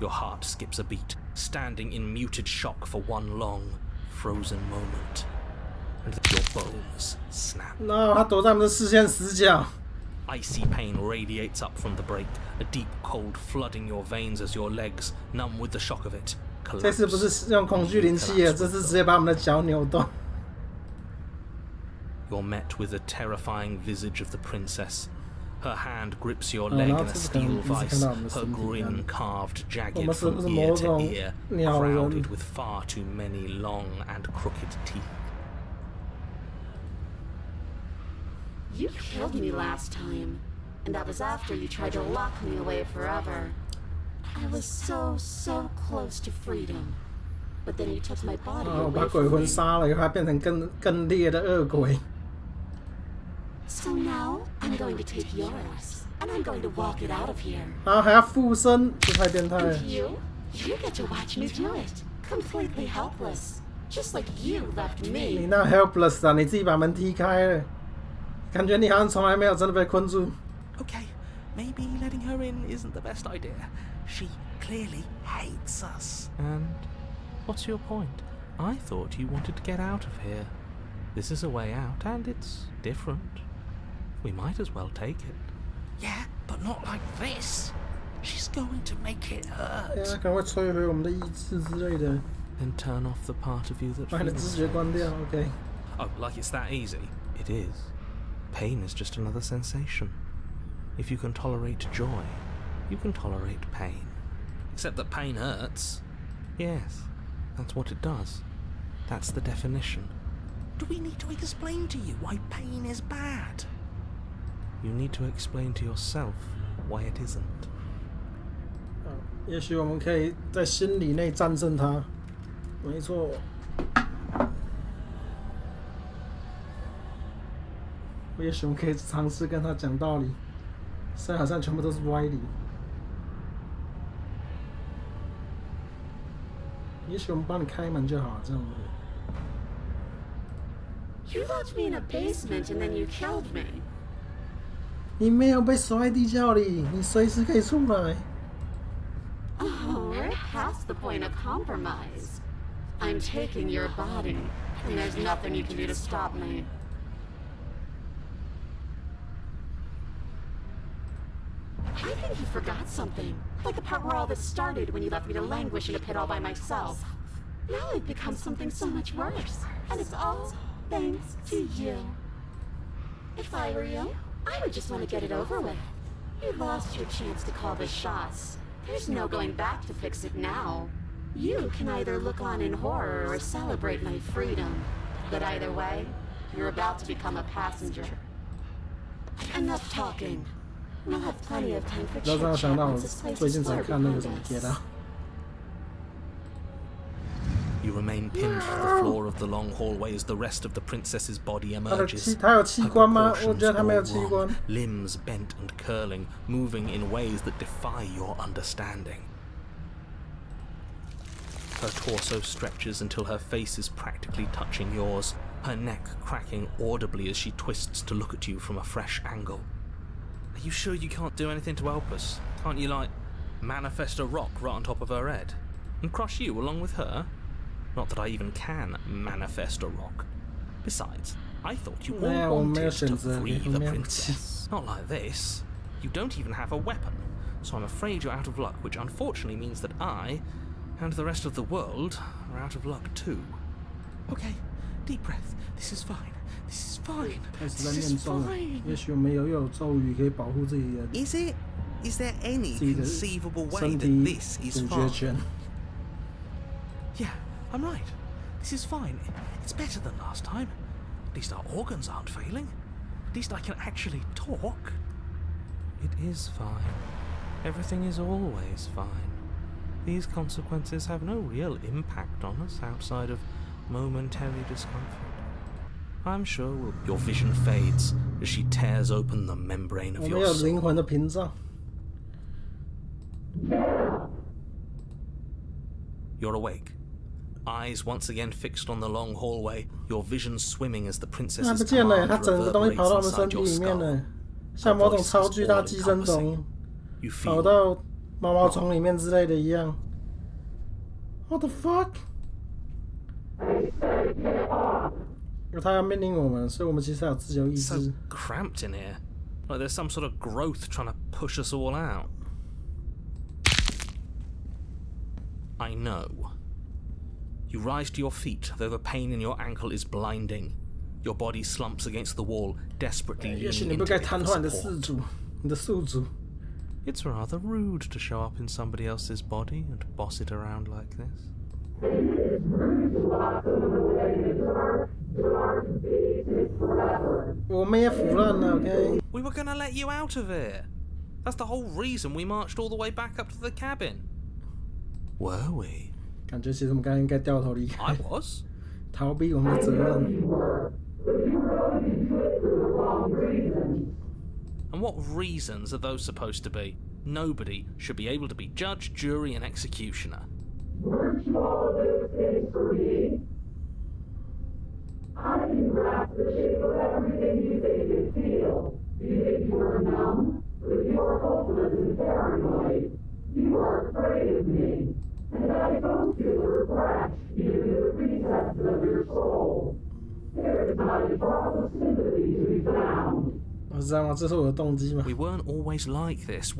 Your heart skips a beat, standing in muted shock for one long, frozen moment. And then your bones snap. 那他躲在我们的视线死角。 Icy pain radiates up from the break, a deep cold flooding your veins as your legs, numb with the shock of it, 这次不 collapse. 是用恐惧灵气了，这次直接把我们的脚扭断。 You're met with the terrifying visage of the princess. Her hand grips your leg in a steel vice, her grin carved jagged from ear to ear, crowded with far too many long and crooked teeth. You killed me last time, and that was after you tried to lock me away forever. I was so close to freedom, but then you took my body 把 away 鬼 from 魂 me. 杀了以后，它变成更烈的恶鬼。 So now I'm going to take yours, and I'm going to walk it out of here. 然后还要附身，这太变态了。 And you get to watch me do it, completely helpless, just like you left 你 me. 那 helpless 啊，你自己把门踢开了，感觉你好像从来没有真的被困住。 Okay, maybe letting her in isn't the best idea. She clearly hates us. And what's your point? I thought you wanted to get out of here. This is a way out, and it's different. We might as well take it. Yeah, but not like this. She's going to make it 对 hurt. 啊，可能会摧毁我们的意志之类的， Then turn off the part of you that 把你的 feels 知觉关掉。OK， Oh, like it's that easy? It is. Pain is just another sensation. If you can tolerate joy, you can tolerate pain. Except that pain hurts. Yes, that's what it does. That's the definition. Do we need to explain to you why pain is bad? You need to explain to yourself why it isn't. 也许我们可以在心理内战胜它。没错。也许我们可以尝试跟他讲道理，虽然好像全部都是歪理。也许我们帮你开门就好了，这样子。 You left me in a basement and then you killed me. 你没有被锁在地窖里，你随时可以出来。 Oh, we're past the point of compromise. I'm taking your body, and there's nothing you can do to stop me. I think you forgot something. Like the part where all this started when you left me to languish in a pit all by myself. Now I've become something so much worse. And it's all thanks to you. If I were you, I would just want to get it over with. You lost your chance to call the shots. There's no going back to fix it now. You can either look on in horror or celebrate my freedom. But either way, you're about to become a passenger. Enough talking. We'll have plenty of time for 然后让我 chit 想 chat 到我 once this place 最 is 近才 clear 看那个 behind 什么 us. 铁道， You remain pinned to the floor of the long hallway as the rest of the princess's body 他的 emerges. 他有器官吗？ Her 我觉得他没有 proportions 器 all 官 wrong,。limbs bent and curling, moving in ways that defy your understanding. Her torso stretches until her face is practically touching yours, her neck cracking audibly as she twists to look at you from a fresh angle. Are you sure you can't do anything to help us? Can't you, like, manifest a rock right on top of her head? And crush you along with her? Not that I even can manifest a rock. Besides, I thought you all 没有，我没有 wanted 选 to 择， free 我 the 没有。 princess. Not like this. You don't even have a weapon, so I'm afraid you're out of luck, which unfortunately means that I, and the rest of the world, are out of luck too. Okay, deep breath. This is fine. This is fine. 开始在 This 念 is 咒了 fine. 也许我们又有咒语可以保护自己的 Is it? Is there any 自己的 conceivable way 身 that 体 this is 主角 fine? 权。 Yeah, I'm right. This is fine. It's better than last time. At least our organs aren't failing. At least I can actually talk. It is fine. Everything is always fine. These consequences have no real impact on us outside of momentary discomfort. I'm sure we'll... Your vision fades as she tears open the membrane 我 of 们 your 有 soul. 灵魂的屏障。 You're awake. Eyes once again fixed on the long hallway, your vision swimming as the 那 princess's 不见了， command 它整个东西 reverberates 跑到我们身 inside 体 your 里面 skull. 了，像某种超巨大寄生虫 You 跑 feel 到毛毛虫里面之类的一样。What the fuck？ 他要命令我们，所以我们其实还有自由意 so 志。 cramped in here. Like there's some sort of growth trying to push us all out. I know. You rise to your feet, though the pain in your ankle is blinding. Your body slumps against the wall, desperately 也许 leaning 你不 into 该 it 瘫 for 痪你的宿 support. 主，你的宿主。 It's rather rude to show up in somebody else's body and boss it around like this. 我们也腐烂了 ，OK？ We were gonna let you out of it. That's the whole reason we marched all the way back up to the cabin. Were we? 感觉其实我们刚刚应该掉头离 I 开， was. 逃避我们的责任。 And what reasons are those supposed to be? Nobody should be able to be judge, jury, and executioner. Weren't you all of those things for me? I can grasp the shape of everything you think you feel. You think you were numb, but you are hopeless and paranoid. You are afraid of me, and I don't feel regret, even in the recesses of your soul. There is not a drop of sympathy to be found. 我知道吗？这是我的动机吗？ We weren't always like this.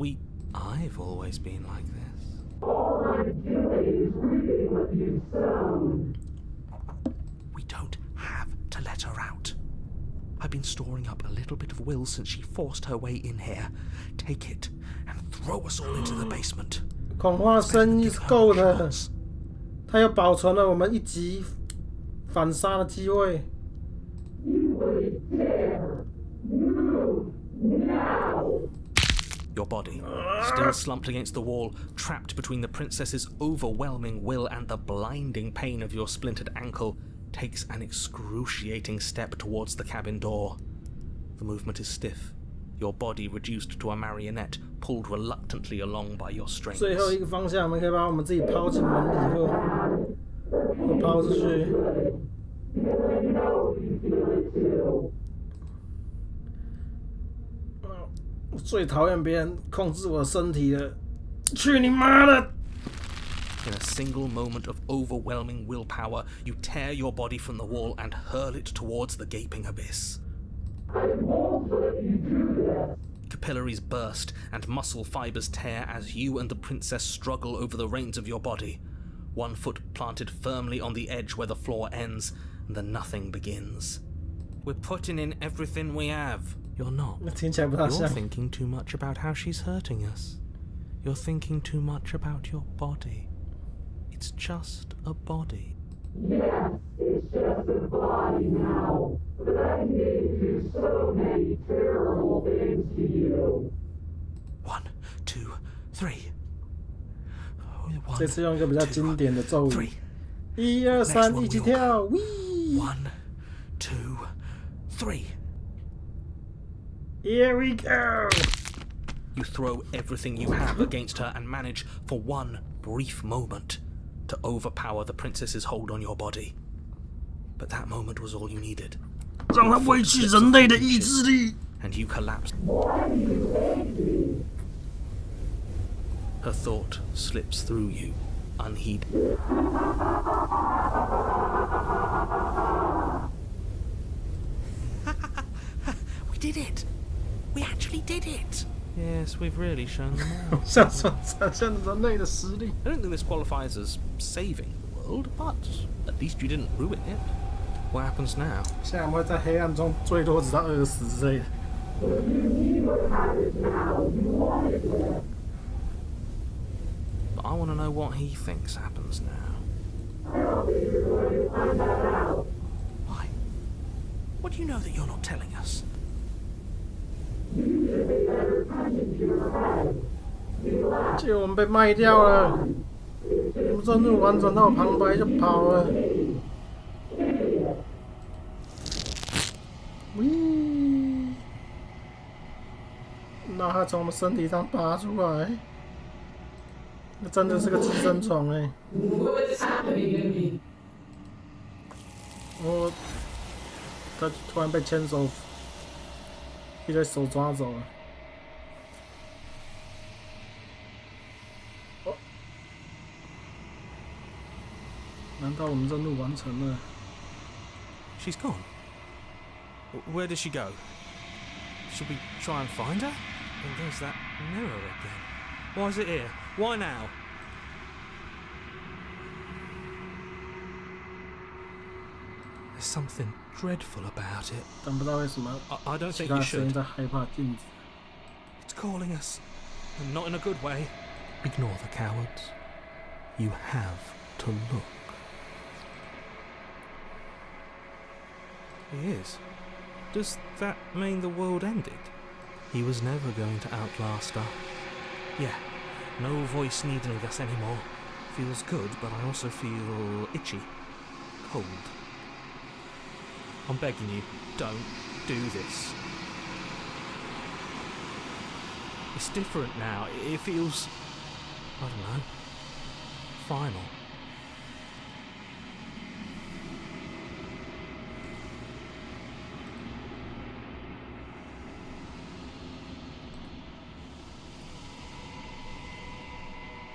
I've always been like this. All I'm doing is reaping what you've sown. We don't have to let her out. I've been storing up a little bit of will since she forced her way in here. Take it and throw us all into the basement. 恐慌声音是够的，它又保存了我们一级反杀的机会。 You wouldn't dare. Move now. Your body, still slumped against the wall, trapped between the princess's overwhelming will and the blinding pain of your splintered ankle, takes an excruciating step towards the cabin door. The movement is stiff, your body reduced to a marionette, pulled reluctantly along by your strings. 最后一个方向，我们可以把我们自己抛进门里或抛出去。 Because I know you feel it too. 我最讨厌别人控制我的身体了，去你妈的！ In a single moment of overwhelming willpower, you tear your body from the wall and hurl it towards the gaping abyss. I won't let you do this. Capillaries burst and muscle fibers tear as you and the princess struggle over the reins of your body. One foot planted firmly on the edge where the floor ends, and the nothing begins. We're putting in everything we have. You're not. 听起来不太 You're 像。 thinking too much about how she's hurting us. You're thinking too much about your body. It's just a body. Yes, it's just a body now, but I need to do so many terrible things to you. 1, 2, 3. 这次用一个比较经典的咒 3. 语，一二三，一起跳 1, 2, 3. Here we go! You throw everything you have against her and manage, for one brief moment, to overpower the princess's hold on your body. But that moment was all you needed. 让他畏惧人类的意志力。 And you collapsed. Why do you hate me? Her thought slips through you, unheeded. We did it! We actually did it! Yes, we've really shown them all. 像人类的实力。 I don't think this qualifies as saving the world, but at least you didn't ruin it. What happens now? 现在我们会在黑暗中最多直到饿死之类的。 If you neither have it now, you wanted it. But I want to know what he thinks happens now. I don't think you're going to find that out. Why? What do you know that you're not telling us? You should pay better attention to your head. You lack 结果我们被卖掉了，我们任务完成到旁白就跑了。喂！那它从我们身体上爬出来，那真的是个寄生虫哎！ What's happening to me? 他突然被牵手，一对手抓走了。哦，难道我们任务完成了？ She's gone. Where did she go? Should we try and find her? And there's that mirror again. Why is it here? Why now? There's something dreadful about it. 但不知道为什么 I don't 其 think 他 you 声音 should. 在害怕镜子。 It's calling us. And not in a good way. Ignore the cowards. You have to look. He is. Does that mean the world ended? He was never going to outlast us. Yeah, no voice needing us anymore. Feels good, but I also feel itchy. Cold. I'm begging you, don't do this. It's different now. It feels, I don't know, final.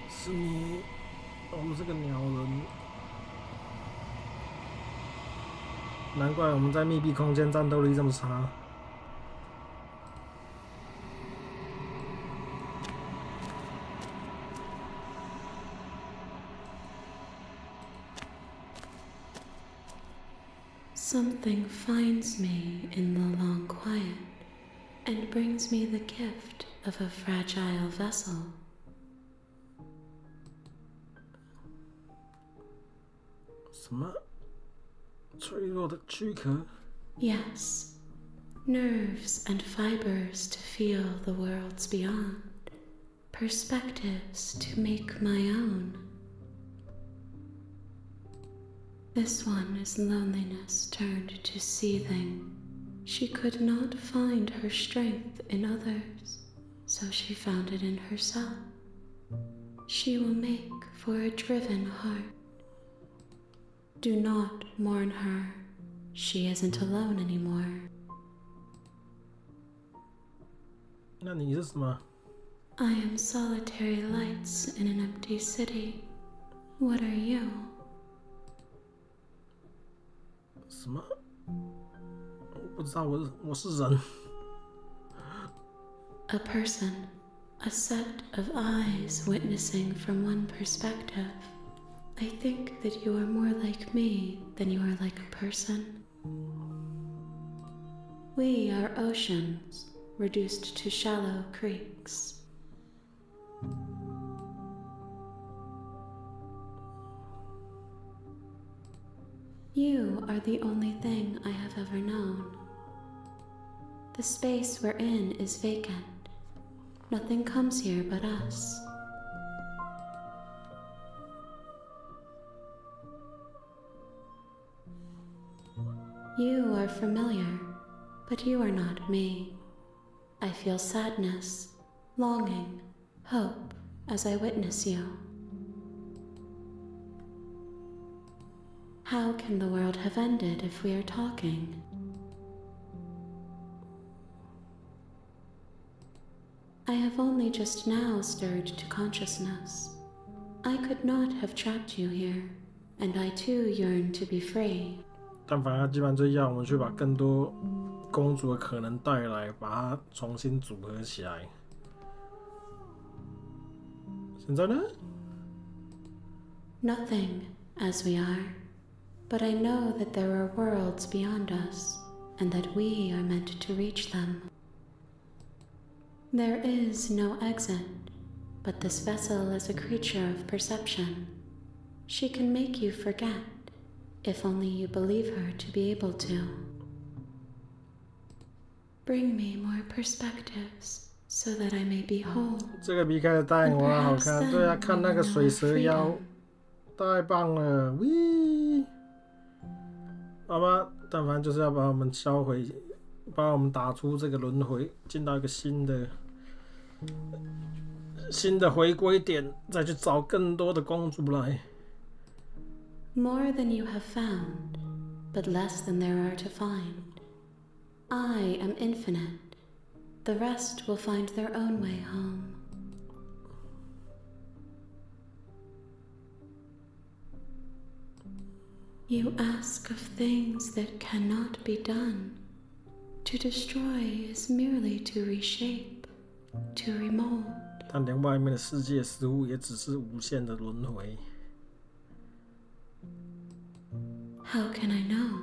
是你，我们是个鸟人，难怪我们在密闭空间战斗力这么差。Something finds me in the long quiet and brings me the gift of a fragile vessel. 什么？脆弱的躯壳？ Yes, nerves and fibers to feel the worlds beyond, perspectives to make my own. This one is loneliness turned to seething. She could not find her strength in others, so she found it in herself. She will make for a driven heart. Do not mourn her. She isn't alone anymore. 那你是什么？ I am solitary lights in an empty city. What are you? 什么？我不知道，我是人。 A person, a set of eyes witnessing from one perspective. I think that you are more like me than you are like a person. We are oceans, reduced to shallow creeks. You are the only thing I have ever known. The space we're in is vacant. Nothing comes here but us. You are familiar, but you are not me. I feel sadness, longing, hope as I witness you. How can the world have ended if we are talking? I have only just now stirred to consciousness. I could not have trapped you here, and I too yearn to be free. 但反正基本上就要我们去把更多公主的可能带来，把它重新组合起来。现在呢？ Nothing, as we are. But I know that there are worlds beyond us, and that we are meant to reach them. There is no exit, but this vessel is a creature of perception. She can make you forget, if only you believe her to be able to. Bring me more perspectives, so that I may behold. 这个比开始大眼蛙好看，对啊，看那个水蛇腰，太棒了，喂！好吧，但凡就是要把我们销毁，把我们打出这个轮回，进到一个新的回归点，再去找更多的公主来。 More than you have found, but less than there are to find. I am infinite. The rest will find their own way home. You ask of things that cannot be done. To destroy is merely to reshape, to remold. 但连外面的世界似乎也只是无限的轮回。 How can I know?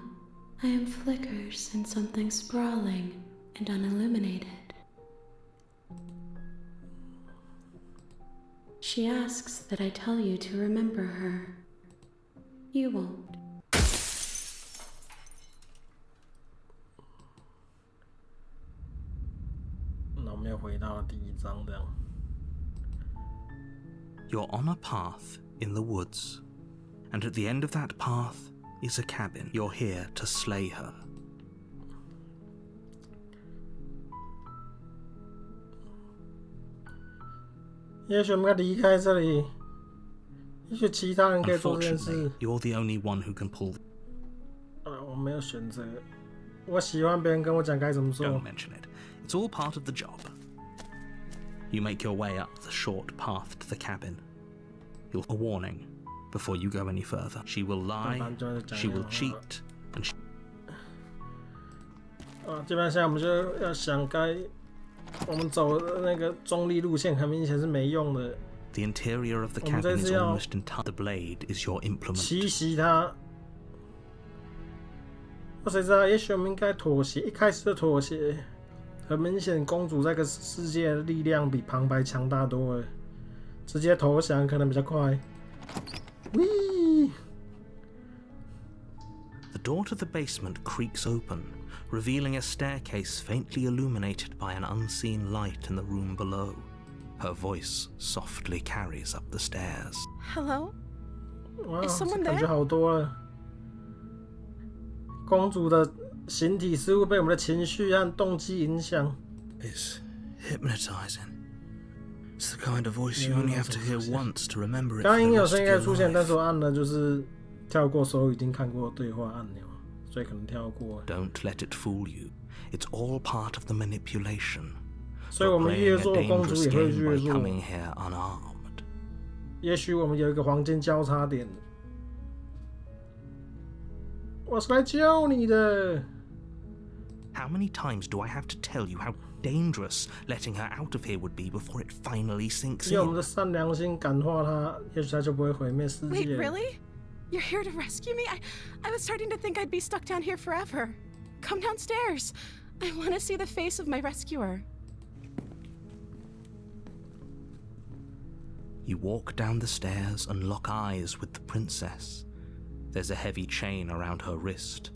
I am flickers in something sprawling and unilluminated. She asks that I tell you to remember her. You won't. 又回到了第一章这样。You're on a path in the woods, and at the end of that path is a cabin. You're here to slay her. 也许我们该离开这里，也许其他人可以做这件事。 Unfortunately, you're the only one who can pull. 我没有选择。我喜欢别人跟我讲该怎么做。 Don't mention it. It's all part of the job. You make your way up the short path to the cabin. You'll a warning before you go any further. She will lie, she will cheat, and she... 基本上我们就要想我们走的那个中立路线很明显是没用的。 The interior of the cabin is almost entirely. The blade is your implement. 奇袭它。谁知道？也许我们应该妥协，一开始就妥协。很明显，公主这个世界的力量比旁白强大多了，直接投降可能比较快。喂！ The door to the basement creaks open, revealing a staircase faintly illuminated by an unseen light in the room below. Her voice softly carries up the stairs. Hello? 哇， Is someone 感觉 there? 好多了。公主的形体似乎被我们的情绪和动机影响。 It's hypnotizing. It's the kind of voice you only have to hear once to remember it. 刚刚 for 应 the 该有 rest 声 of 音 your 该出现，但是 life. 我按了就是跳过所有已经看过的对话按钮，所以可能跳过。 Don't let it fool you. It's all part of the manipulation. 所以我 You're 们越 playing a 做，公主 dangerous 也会 game 越 by 做。 coming here unarmed. 也许我们有一个黄金交叉点。我是来救你的。 How many times do I have to tell you how dangerous letting her out of here would be before it finally sinks 用我们 in? 的善良心感化她，也许她就不会毁灭世 Wait, 界。 really? You're here to rescue me? I was starting to think I'd be stuck down here forever. Come downstairs. I want to see the face of my rescuer. You walk down the stairs and lock eyes with the princess. There's a heavy chain around her wrist,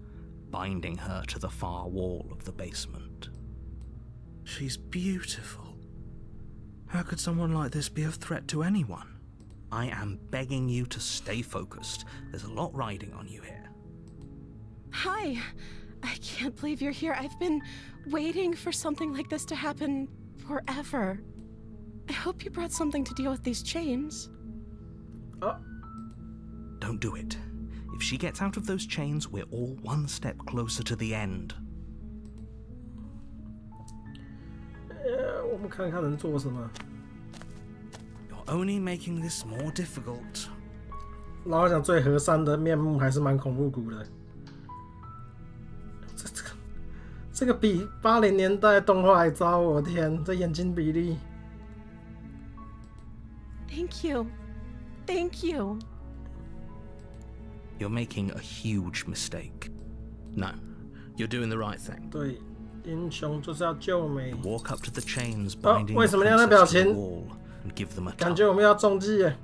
binding her to the far wall of the basement. She's beautiful. How could someone like this be a threat to anyone? I am begging you to stay focused. There's a lot riding on you here. Hi. I can't believe you're here. I've been waiting for something like this to happen forever. I hope you brought something to deal with these chains. Don't do it. If she gets out of those chains, we're all one step closer to the end. 我们看看能做什么。 You're only making this more difficult. 老实讲，最和善的面目还是蛮恐怖谷的。这个比80年代动画还糟，我天，这眼睛比例。 Thank you. Thank you. You're making a huge mistake. No, you're doing the right thing. 对，英雄就是要救美。 Walk up to the chains binding 为 the 什么你要那表 princess to 情？ the wall and give them a 感 tug. 觉我们要中计耶。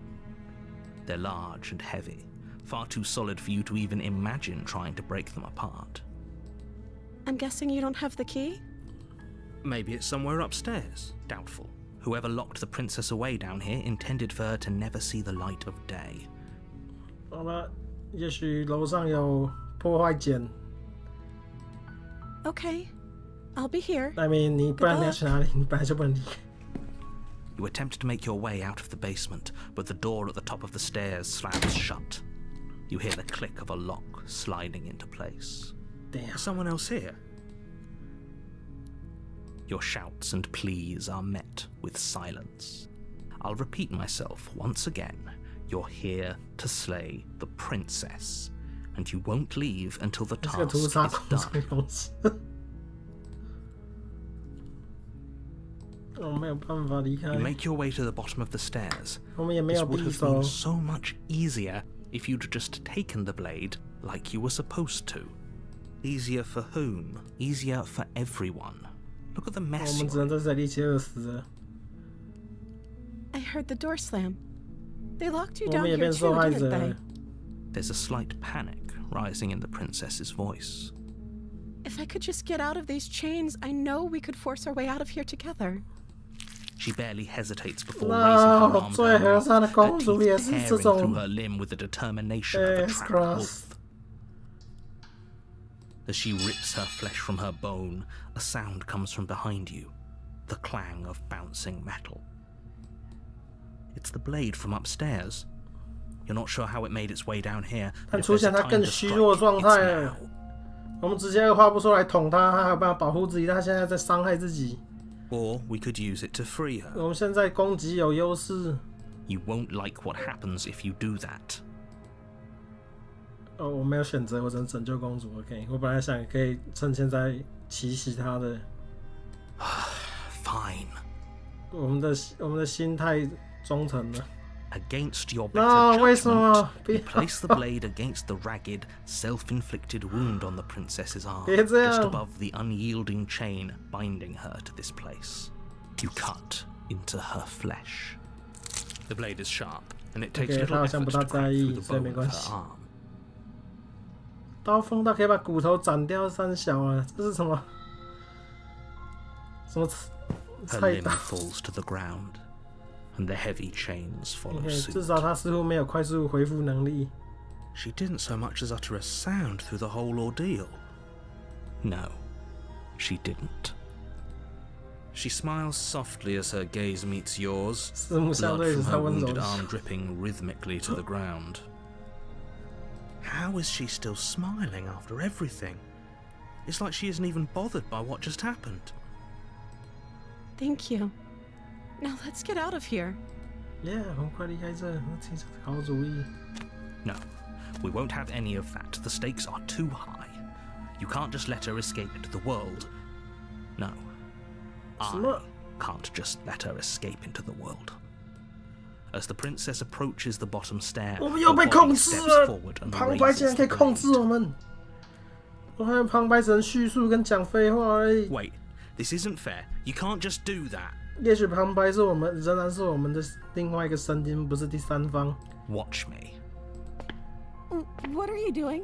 They're large and heavy, far too solid for you to even imagine trying to break them apart. I'm guessing you don't have the key? Maybe it's somewhere upstairs. Doubtful. Whoever locked the princess away down here intended for her to never see the light of day. 好了，也许楼上有破坏键。 Okay. I'll be here. I mean， 你不然你要去哪里？你本来就不能离开。 You attempt to make your way out of the basement, but the door at the top of the stairs slams shut. You hear the click of a lock sliding into place. Damn. Is someone else here? Your shouts and pleas are met with silence. I'll repeat myself once again. You're here to slay the princess, and you won't leave until the 这个 task 屠 is 杀公主 done. 的东西。我没有办法离开 You， make your way to the bottom of the stairs. 我们也没 This 有 would 匕 have 首 been。so much easier if you'd just taken the blade like you were supposed to. Easier for whom? Easier for everyone. Look at the 我 mess 们 you're 只能在这里一起饿死了。 I heard the door slam. They locked you 我 down 们也 here 变 too, 受害 didn't 者 they? 了。 There's a slight panic rising in the princess's voice. If I could just get out of these chains, I know we could force our way out of here together. She barely hesitates before raising her arm最和善的 her 公主也 teeth 是 tearing 这 through 种 her limb with the determination of a trapped wolf. As she rips her flesh from her bone, a sound comes from behind you, the clang of bouncing metal. It's the blade from upstairs. You're not sure how it made its way down here, 但 but if 出 there's 现 a 他 time 更 to 虚 strike, 弱的状 it's 态了 now.。我们直接二话不说来捅他，他还有办法保护自己，他现在在伤害自己。 Or we could use it to free her. 我们现在攻击有优势。 You won't like what happens if you do that. 哦，我没有选择，我只能拯救公主。OK， 我本来想可以趁现在奇袭她的。Fine. 我们的心太忠诚了。 Against your No, better 为什么？ judgment, you place the blade against the ragged, self-inflicted wound on the princess's arm, 别这样。 just above the unyielding chain binding her to this place. You cut into her flesh. The blade is sharp, and it takes Okay, little 他好像 effort 不 to 大在 crack 意， through the 所以没 bone 关 of 系。 her arm. 刀锋到可以把骨头斩掉三小啊！这是什么？什么 Her 菜 limb 刀 falls to the ground, and the heavy chains follow ？OK， suit. 至少他似乎没有快速恢复能力。 She didn't so much as utter a sound through the whole ordeal. No, she didn't. She smiles softly as her gaze meets yours, 四目相 blood 对 from 是 her 他温柔 wounded 的。 arm dripping rhythmically to the ground. How is she still smiling after everything? It's like she isn't even bothered by what just happened. Thank you. Now let's get out of here. Yeah， 我们快离开这，这是好主意。 No, we won't have any of that. The stakes are too high. You can't just let her escape into the world. No, I 什么？ can't just let her escape into the world. As the princess approaches the bottom stair, 我们又 your 被 body 控制 steps 了 forward and 旁白竟 raises 然可以 the 控制 blade. 我们。我发现旁白只能叙述跟讲废话而已。 Wait, this isn't fair. You can't just do that. 也许旁白是我们，仍然是我们的另外一个声音，不是第三方。 Watch me. What are you doing?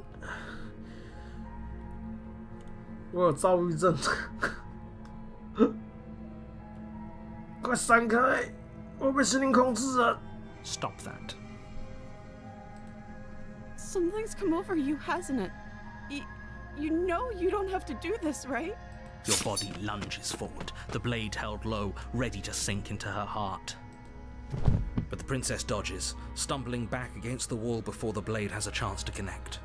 我有躁郁症，快闪开！我被心灵控制了。 Stop that. Something's come over you, hasn't it? You know you don't have to do this, right? Your body lunges forward, the blade held low, ready to sink into her heart. But the princess dodges, stumbling back against the wall before the blade has a chance to connect.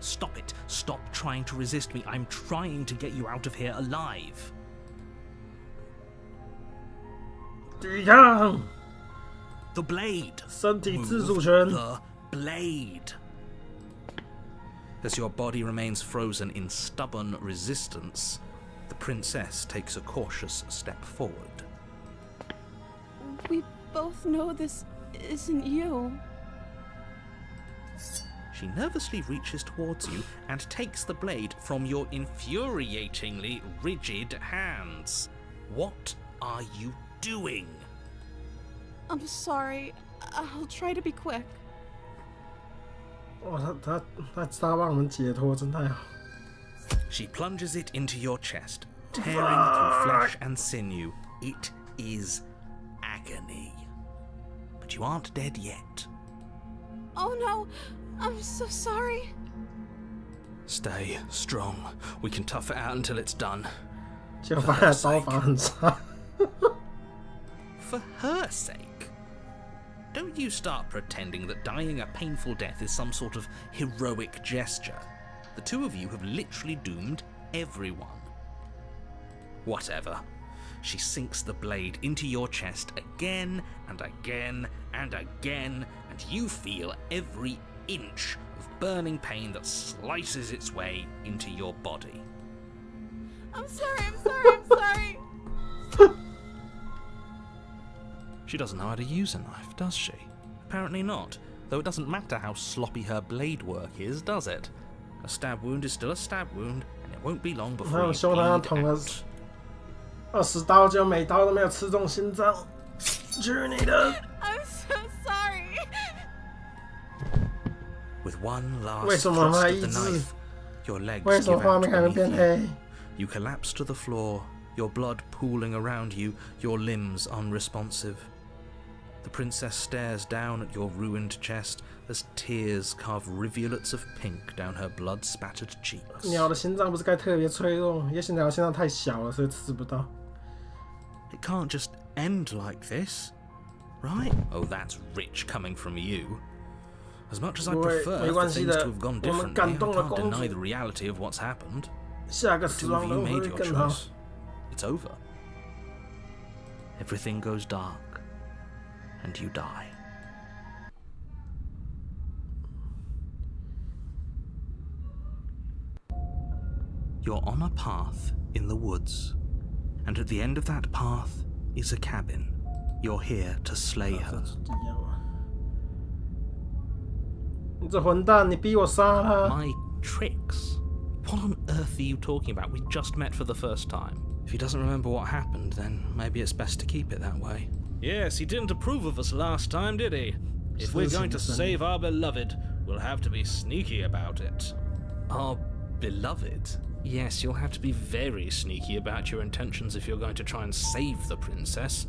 Stop it. Stop trying to resist me. I'm trying to get you out of here alive. 抵抗， The blade. 身体自主 Move 权。 the blade. As your body remains frozen in stubborn resistance, the princess takes a cautious step forward. We both know this isn't you. She nervously reaches towards you and takes the blade from your infuriatingly rigid hands. What are you doing? I'm sorry. I'll try to be quick. 哇，他帮我们解脱，真太好。 She plunges it into your chest, tearing through flesh and sinew. It is agony. But you aren't dead yet. Oh no! I'm so sorry. Stay strong. We can tough it out until it's done. 结果发现刀法很差。 For her sake. Don't you start pretending that dying a painful death is some sort of heroic gesture. The two of you have literally doomed everyone. Whatever. She sinks the blade into your chest again and again and again, and you feel every inch of burning pain that slices its way into your body. I'm sorry. She doesn't know how to use a knife, does she? Apparently not, though it doesn't matter how sloppy her blade work is, does it? A stab wound is still a stab wound, and it won't be long 他 before 用 you 凶他 bleed 捅了 out. 20刀，就每刀都没有刺中心脏。去你的！ I'm so sorry. With one last 为什么 thrust 他 of 一 the 直？ knife, your legs 为什么 give 画 out 面还能 beneath 变 you. 黑？ You collapse to the floor, your blood pooling around you, your limbs unresponsive. The princess stares down at your ruined chest as tears carve rivulets of pink down her blood-spattered cheeks. 鸟的心脏不是该特别脆弱，也许鸟的心脏太小了，所以吃不到。It can't just end like this, right? Oh, that's rich coming from you. As much as I prefer for things to have gone differently, I can't deny the reality of what's happened. 下个死 Two 亡 of 的 you 会 made your 更好。 choice. It's over. Everything goes dark, and you die. You're on a path in the woods, and at the end of that path is a cabin. You're here to slay her. 你这混蛋，你逼我杀他！ My tricks? What on earth are you talking about? We just met for the first time. If he doesn't remember what happened, then maybe it's best to keep it that way. Yes, he didn't approve of us last time, did he? If we're going to save our beloved, we'll have to be sneaky about it. Our beloved? Yes, you'll have to be very sneaky about your intentions if you're going to try and save the princess.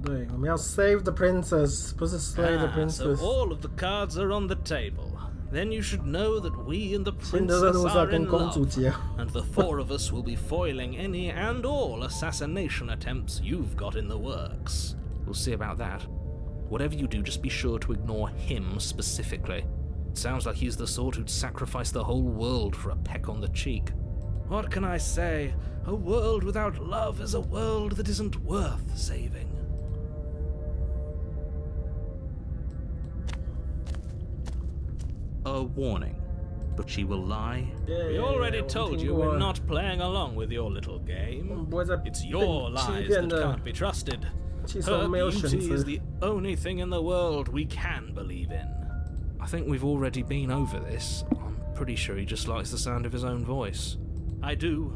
对，我们要 save the princess， 不是 slay the princess。 So all of the cards are on the table. Then you should know that we and the 新的任 princess 务是要 are 跟 in 公主 love, 结婚。 and the four of us will be foiling any and all assassination attempts you've got in the works. We'll see about that. Whatever you do, just be sure to ignore him specifically. It sounds like he's the sort who'd sacrifice the whole world for a peck on the cheek. What can I say? A world without love is a world that isn't worth saving. A warning, but she will lie. We already told you we're not playing along with your little game. 不会再 It's your 欺 lies 骗 that 的。 can't be trusted. 其实我 Her 们没有选 beauty is 择。 the only thing in the world we can believe in. I think we've already been over this. I'm pretty sure he just likes the sound of his own voice. I do,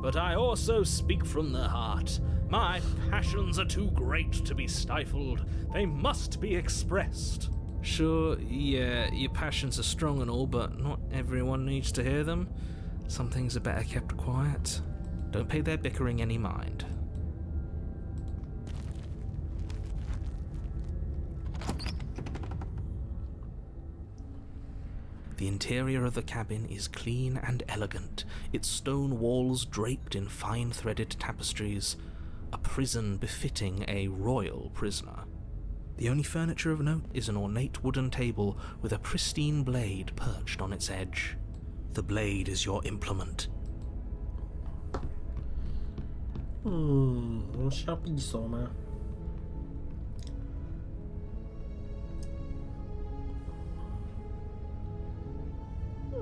but I also speak from the heart. My passions are too great to be stifled. They must be expressed. Sure, yeah, your passions are strong and all, but not everyone needs to hear them. Some things are better kept quiet. Don't pay their bickering any mind. The interior of the cabin is clean and elegant, its stone walls draped in fine-threaded tapestries, a prison befitting a royal prisoner. The only furniture of note is an ornate wooden table with a pristine blade perched on its edge. The blade is your implement. 我们需要匕首吗？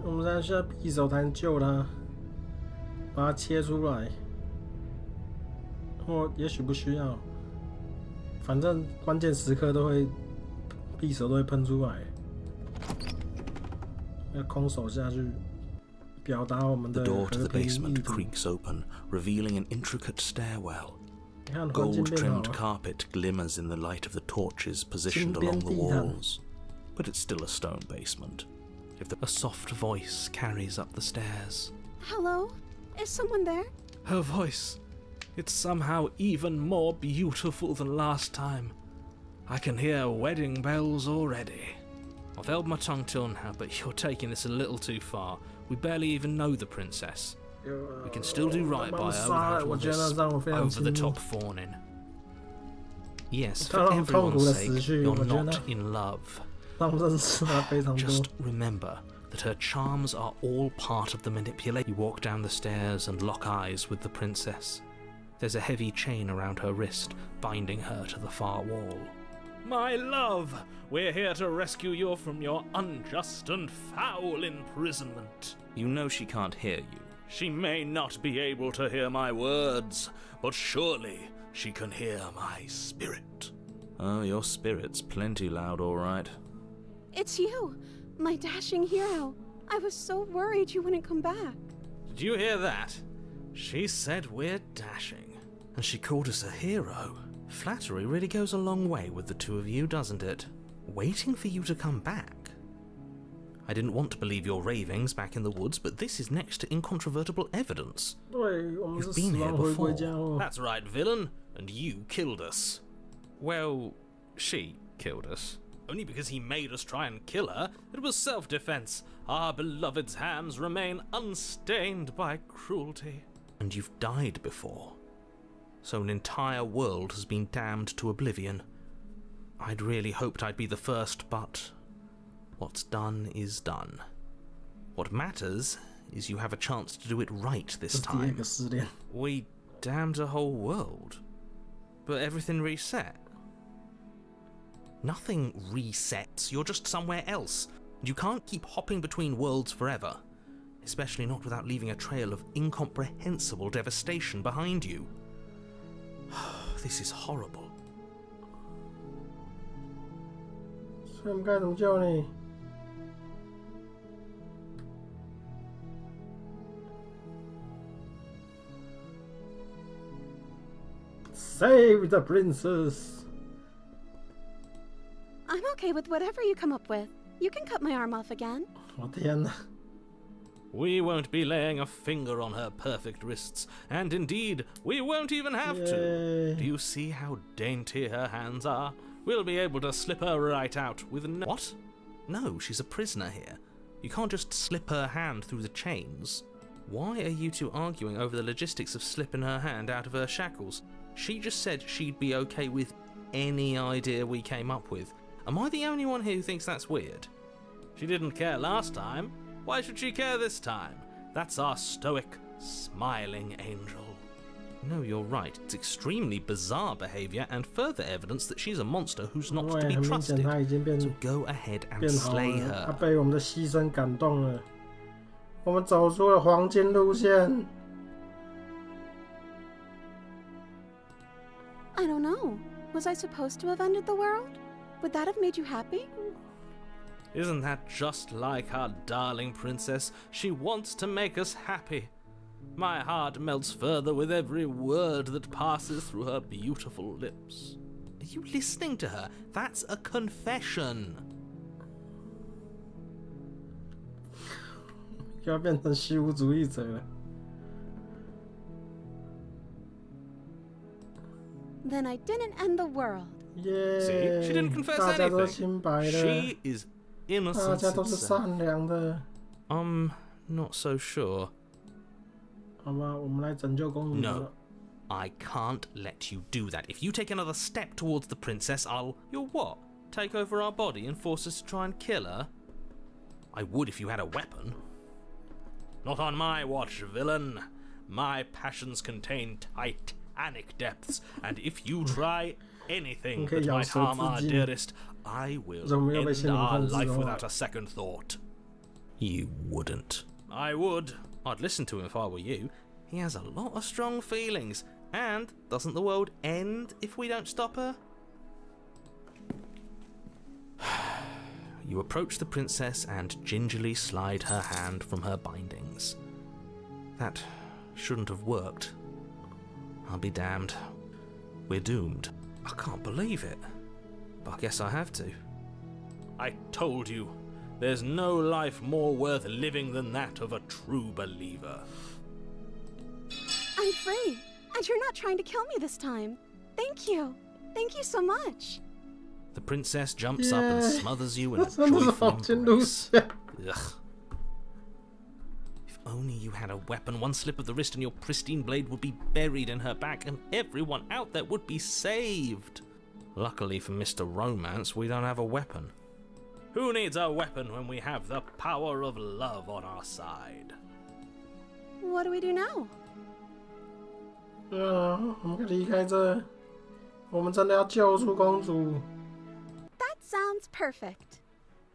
我们现在需要匕首才能救他，把它切出来，或也许不需要。反正关键时刻都会，匕首都会喷出来。要空手下去，表达我们 The 的 door 和 to the 平意 basement 图。 creaks open, revealing an intricate stairwell. 你看环境变好 Gold-trimmed 了， carpet glimmers in the light of the torches positioned 金边 along the 地毯。 walls, but it's still a stone basement. A soft voice carries up the stairs. Hello? Is someone there? Her voice. It's somehow even more beautiful than last time. I can hear wedding bells already. I've held my tongue till now, but you're taking this a little too far. We barely even know the princess. We can still do right by her without all this over-the-top fawning. Yes, for everyone's sake, you're not in love. 让我认识他非常多。 Just remember that her charms are all part of the manipulation. You walk down the stairs and lock eyes with the princess. There's a heavy chain around her wrist, binding her to the far wall. My love, we're here to rescue you from your unjust and foul imprisonment. You know she can't hear you. She may not be able to hear my words, but surely she can hear my spirit. Oh, your spirit's plenty loud, all right. It's you, my dashing hero. I was so worried you wouldn't come back. Did you hear that? She said we're dashing. And she called us a hero. Flattery really goes a long way with the two of you, doesn't it? Waiting for you to come back. I didn't want to believe your ravings back in the woods, but this is next to incontrovertible evidence. 对，我们 You've 是 been 死 here 亡回归 before. 家伙。 That's right, villain. And you killed us. Well, she killed us. Only because he made us try and kill her. It was self-defense. Our beloved's hands remain unstained by cruelty. And you've died before. So an entire world has been damned to oblivion. I'd really hoped I'd be the first, but what's done is done. What matters is you have a chance to do it right 这 this 是第二 time. 个失恋。 We damned a whole world. But everything reset. Nothing resets. You're just somewhere else. You can't keep hopping between worlds forever. Especially not without leaving a trail of incomprehensible devastation behind you. This is horrible. 所以我们该怎么救你？ Save the princess! I'm okay with whatever you come up with. You can cut my arm off again. 我天哪！ We won't be laying a finger on her perfect wrists, and indeed, we won't even have to. Do you see how dainty her hands are? We'll be able to slip her right out with no— What? No, she's a prisoner here. You can't just slip her hand through the chains. Why are you two arguing over the logistics of slipping her hand out of her shackles? She just said she'd be okay with any idea we came up with. Am I the only one here who thinks that's weird? She didn't care last time. Why should she care this time? That's our stoic, smiling angel. No, you're right. It's extremely bizarre behavior and further evidence that she's a monster who's not to 对， be 很明显 trusted. 他已经变 So go ahead and 变好 slay 了，他 her. 被我们的牺牲感动了。我们走出了黄金路线。 I don't know. Was I supposed to have ended the world? Would that have made you happy? Isn't that just like our darling princess? She wants to make us happy. My heart melts further with every word that passes through her beautiful lips. Are you listening to her? That's a confession. 又要变成虚无主义者了。 Then I didn't end the world. 耶！ See, she didn't confess 大家都 anything. 清白的， She is 大 innocence 家都是 itself. 善良的。 Not so sure. 好吧，我们来拯救公主好 No. 了。 I can't let you do that. If you take another step towards the princess, You'll what? Take over our body and force us to try and kill her? I would if you had a weapon. Not on my watch, villain. My passions contain titanic depths, and if you try anything that might harm our dearest, I will end our life without a second thought. You wouldn't. I would. I'd listen to him if I were you. He has a lot of strong feelings. And doesn't the world end if we don't stop her? You approach the princess and gingerly slide her hand from her bindings. That shouldn't have worked. I'll be damned. We're doomed. I can't believe it. But I guess I have to. I told you, there's no life more worth living than that of a true believer. I'm free. And you're not trying to kill me this time. Thank you. Thank you so much. The princess jumps up and smothers you in a 真的是 joyful 黄金路 embrace. 线。 Ugh. If only you had a weapon, one slip of the wrist and your pristine blade would be buried in her back and everyone out there would be saved. Luckily for Mr. Romance, we don't have a weapon. Who needs a weapon when we have the power of love on our side? What do we do now? 我们可以离开这。我们真的要救出公主。 That sounds perfect.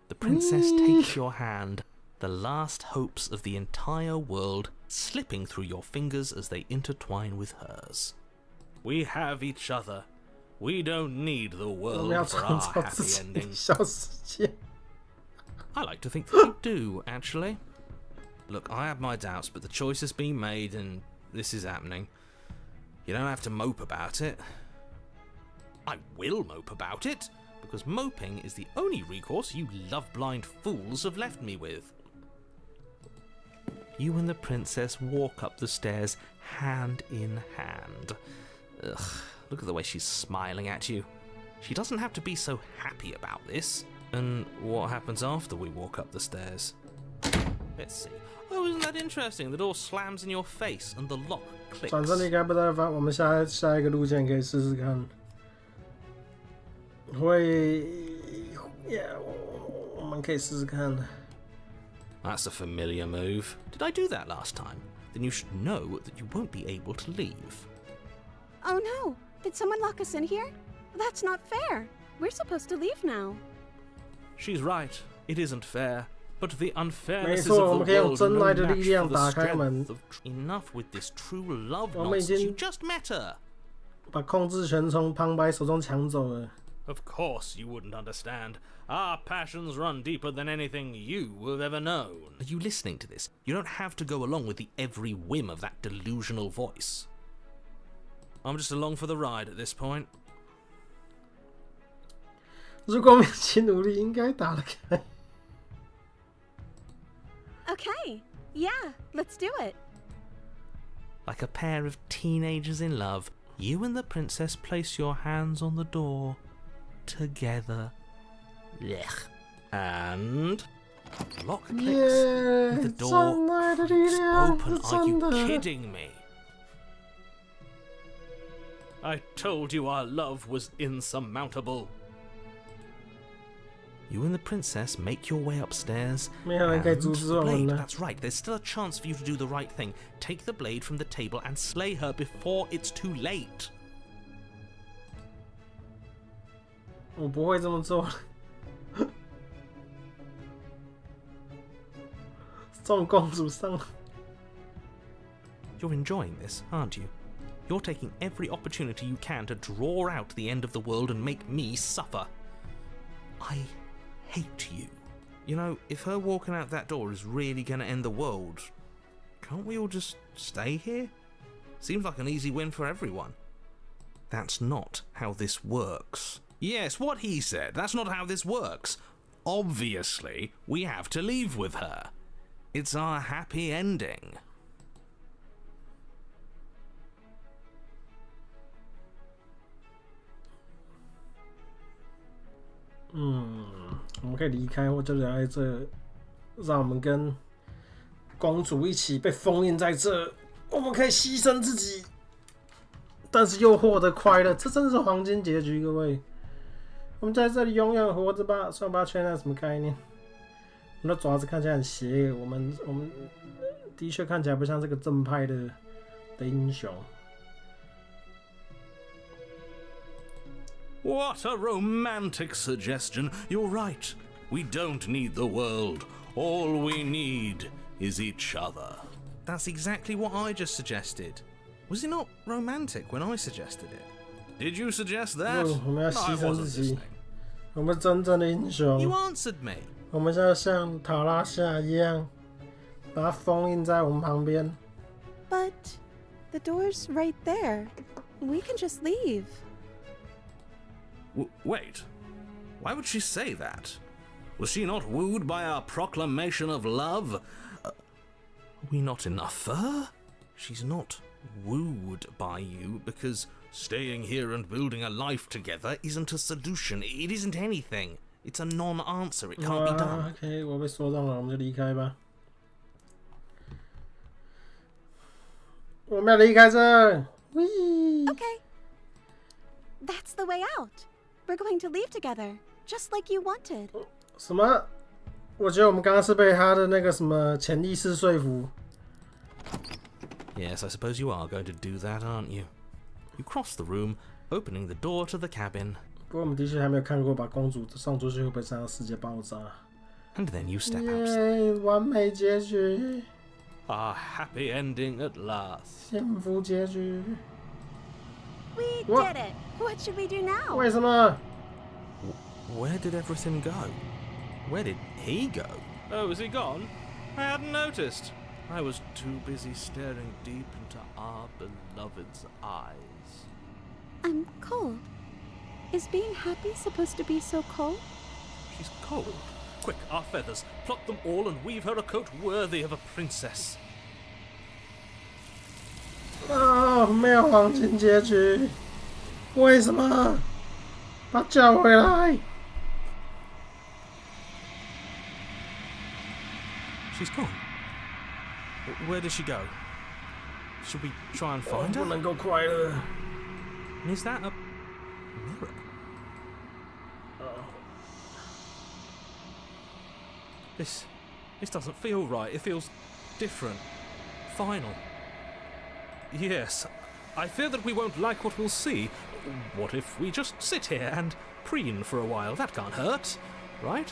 The princess takes your hand, the last hopes of the entire world slipping through your fingers as they intertwine with hers. We have each other. We don't need the 我们要 world for 创 our 造自 happy 己的 ending. 小世界。 I like to think that we do, actually. Look, I have my doubts, but the choice has been made and this is happening. You don't have to mope about it. I will mope about it. because moping is the only recourse you love-blind fools have left me with. You and the princess walk up the stairs hand in hand. Ugh, look at the way she's smiling at you. She doesn't have to be so happy about this. And what happens after we walk up the stairs? Let's see. Oh, isn't that interesting? The door slams in your face and the lock clicks. 转身离开不带发，我们下一个路线可以试试看。我们可以试试看。 That's a familiar move. Did I do that last time? Then you should know that you won't be able to leave. Oh no! Did someone lock us in here? That's not fair. We're supposed to leave now. She's right. It isn't fair. But the 没 unfairnesses 错，我 of 们 the 可以用 world 真 are 爱 no 的力 match 量 for the 打开门 strength of... Enough with this true love 我们已 nonsense. 经 You just met her. 把控制权从旁白手中抢走了。 Of course you wouldn't understand. Our passions run deeper than anything you have ever known. Are you listening to this? You don't have to go along with the every whim of that delusional voice. I'm just along for the ride at this point. 如果我们一起努力，应该打得开。 Okay, yeah, let's do it. Like a pair of teenagers in love, you and the princess place your hands on the door together. Blech. And... Lock clicks. Yeah, The door 真爱的力 creaks 量 open. 是 Are 真 you 的。 kidding me? I told you our love was insurmountable. You and the princess make your way upstairs. 没有人可以 and 阻止 The 我们 blade, 了。 that's right. There's still a chance for you to do the right thing. Take the blade from the table and slay her before it's too late. 我不会这么做。送公主上。 You're enjoying this, aren't you? You're taking every opportunity you can to draw out the end of the world and make me suffer. I hate you. You know, if her walking out that door is really gonna end the world, can't we all just stay here? Seems like an easy win for everyone. That's not how this works. Yes, what he said. That's not how this works. Obviously, we have to leave with her. It's our happy ending. " 我们可以离开，或者留在这，让我们跟公主一起被封印在这。我们可以牺牲自己，但是又获得快乐，这真的是黄金结局，各位。我们在这里永远活着吧，虽然不知道圈内什么概念。我们的爪子看起来很邪恶，我们的确看起来不像这个正派的英雄。 What a romantic suggestion. You're right. We don't need the world. All we need is each other. That's exactly what I just suggested. Was it not romantic when I suggested it? Did you suggest that? 我们要 I 牺牲 wasn't 自己， listening. 我们真正的英雄。 You answered me. 我们现在像塔拉夏一样，把它封印在我们旁边。 But the door's right there. We can just leave. Wait. Why would she say that? Was she not wooed by our proclamation of love? Are we not enough for her? She's not wooed by you because Staying here and building a life together isn't a solution. It isn't anything. It's a non-answer. It can't be done. OK， 我被说中了，我们就离开吧。我们要离开这。喂。 Okay. That's the way out. We're going to leave together, just like you wanted. 什么？我觉得我们刚刚是被他的那个什么潜意识说服。 Yes, I suppose you are going to do that, aren't you? You cross the room, opening the door to the cabin. 不过我们的确还没有看过把公主送出去会不会让世界爆炸。 And then you step 耶，完美结局， A happy ending at last. 幸福结局。 We What? did it. What should we do now? 为什么？ Where did everything go? Where did he go? Oh, is he gone? I hadn't noticed. I was too busy staring deep into our beloved's eyes. I'm Cole. Is being happy supposed to be so cold? She's cold. Quick, our feathers. Pluck them all and weave her a coat worthy of a princess. 啊，没有黄金结局，为什么？把他叫回来。She's gone. Where did she go? Should we try and find 不 her? 能够快乐。 Is that a mirror? This doesn't feel right. It feels different. Final. Yes. I fear that we won't like what we'll see. What if we just sit here and preen for a while? That can't hurt, right?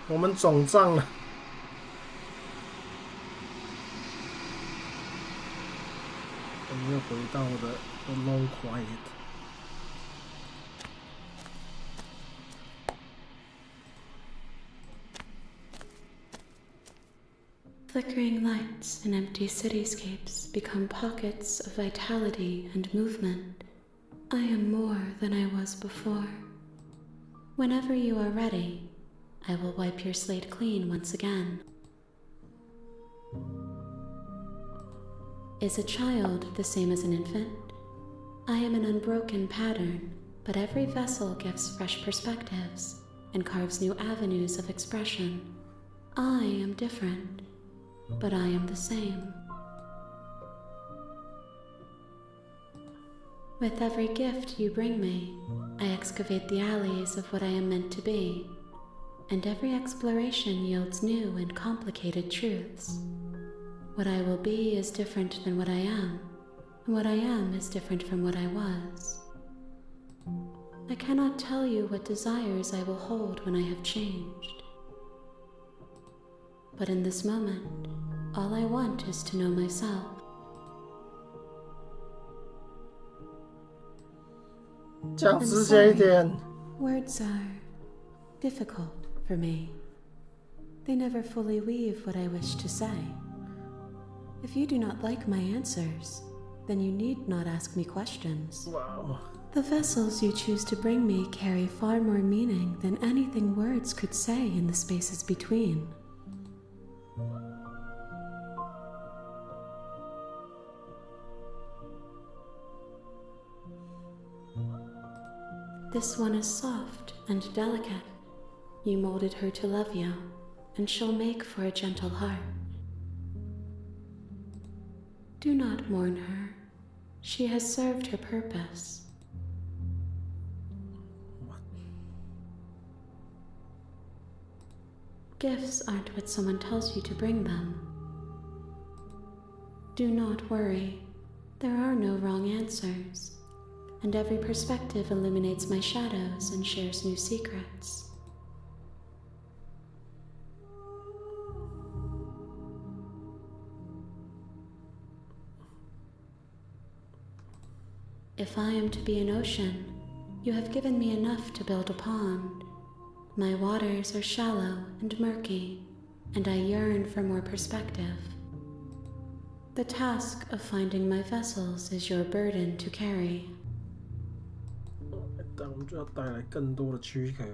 我们总账了。我们又回到我的 long quiet。Flickering lights in empty cityscapes become pockets of vitality and movement. I am more than I was before. Whenever you are ready, I will wipe your slate clean once again. Is a child the same as an infant? I am an unbroken pattern, but every vessel gives fresh perspectives and carves new avenues of expression. I am different, but I am the same. With every gift you bring me, I excavate the alleys of what I am meant to be, and every exploration yields new and complicated truths. What I will be is different than what I am, and what I am is different from what I was. I cannot tell you what desires I will hold when I have changed. But in this moment, all I want is to know myself. 讲直接一点。 Words are difficult for me. They never fully weave what I wish to say. If you do not like my answers, then you need not ask me questions. Wow. The vessels you choose to bring me carry far more meaning than anything words could say in the spaces between. This one is soft and delicate. You molded her to love you, and she'll make for a gentle heart. Do not mourn her. She has served her purpose. Gifts aren't what someone tells you to bring them. Do not worry. There are no wrong answers, and every perspective illuminates my shadows and shares new secrets. If I am to be an ocean, you have given me enough to build a pond. My waters are shallow and murky, and I yearn for more perspective. The task of finding my vessels is your burden to carry. 但我们就要带来更多的躯壳。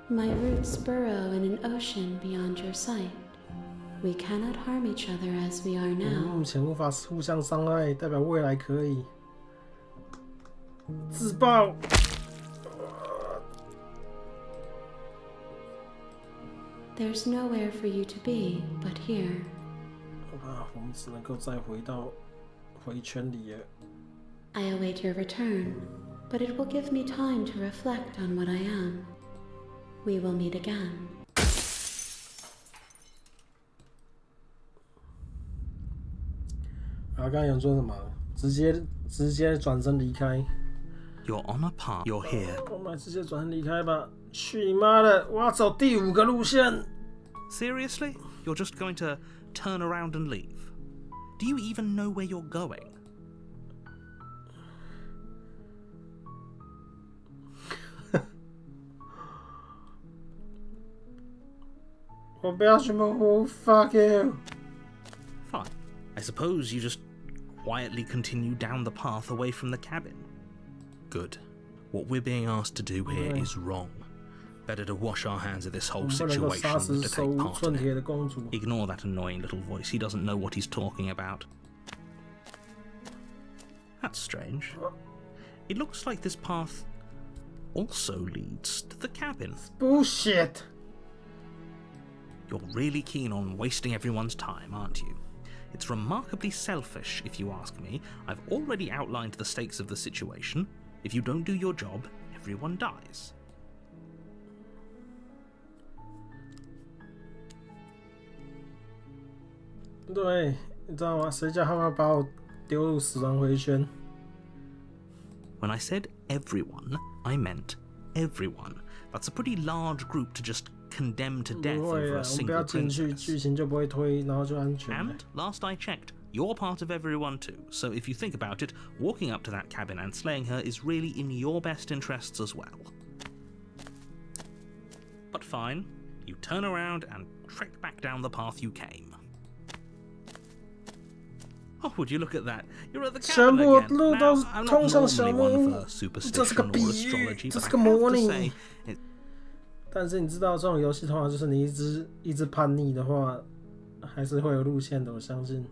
My roots burrow in an ocean beyond your sight. We cannot harm each other as we are now. 目前无法互相伤害，代表未来可以。自爆。There's nowhere for you to be but here. 好吧，我们只能够再回到回圈里了。 I await your return, but it will give me time to reflect on what I am. We will meet again. 啊，刚刚有说什么？直接转身离开。 You're on a path. You're here. 我们直接转身离开吧。去你妈的！我要走第5个路线。 Seriously? You're just going to turn around and leave? Do you even know where you're going? 我不要去模糊 ，fuck you。 Fine. I suppose you just quietly continue down the path away from the cabin. Good. What we're being asked to do here is wrong. Better to wash our hands of this whole 我们不能够 situation 杀 than 死 to 手 take 无 part 寸 in 铁 it. 的公主。 Ignore that annoying little voice. He doesn't know what he's talking about. That's strange. It looks like this path also leads to the cabin. Bullshit. You're really keen on wasting everyone's time, aren't you? It's remarkably selfish, if you ask me. I've already outlined the stakes of the situation. If you don't do your job, everyone dies. 对，你知道吗？谁叫他们把我丢入死亡回圈？ When I said everyone, I meant everyone. That's a pretty large group to just condemn to 不 death 会 over 啊， a 我们不要 single 进去， princess. 剧情就不会推，然后就安全了。 And last I checked, you're part of everyone too. So if you think about it, walking up to that cabin and slaying her is really in your best interests as well. But fine, you turn around and trek back down the path you came. Oh, would you look at that? You're at the 全 cabin 部 again. 路 Now, 都 I'm 通 not 向小 normally one 木 for 屋，这是 superstition 个 or 比喻， astrology, 这 but 是 I 个 have 模 to 拟。 say, 但是你知道，这种游戏通常就是你一直叛逆的话，还是会有路线的。我相信。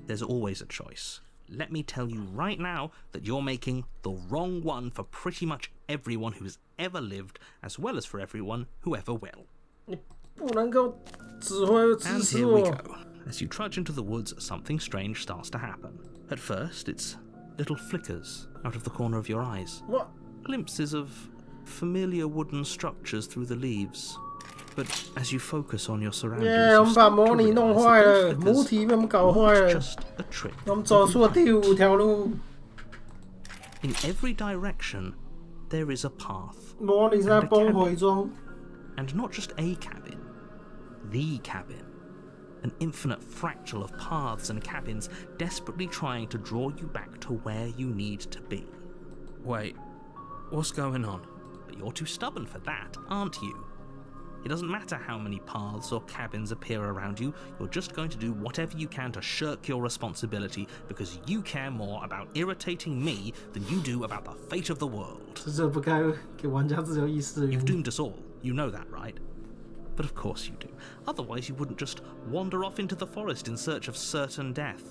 there's always a choice. Let me tell you right now that you're making the wrong one for pretty much everyone who's ever lived, as well as for everyone who ever will. 你不能够指挥指 And 使 here we 我。 go. As you trudge into the woods, something strange starts to happen. At first, it's little flickers out of the corner of your eyes. What? Glimpses of familiar wooden structures through the leaves. But as you focus on your surroundings, 耶， you 我们把 start to 模拟弄 realize 坏 that 了， those 母 flickers 体被我们搞坏 weren't 了。 just a trick. 我们走出了第5条路。 In every direction, there is a path. 模拟在崩毁中。 And not just a cabin, the cabin. An infinite fractal of paths and cabins desperately trying to draw you back to where you need to be. Wait, what's going on? But you're too stubborn for that, aren't you? It doesn't matter how many paths or cabins appear around you, you're just going to do whatever you can to shirk your responsibility because you care more about irritating me than you do about the fate of the world. 这是不该给玩家自由意识的原 You've 因。 doomed us all, you know that, right? But of course you do. Otherwise you wouldn't just wander off into the forest in search of certain death.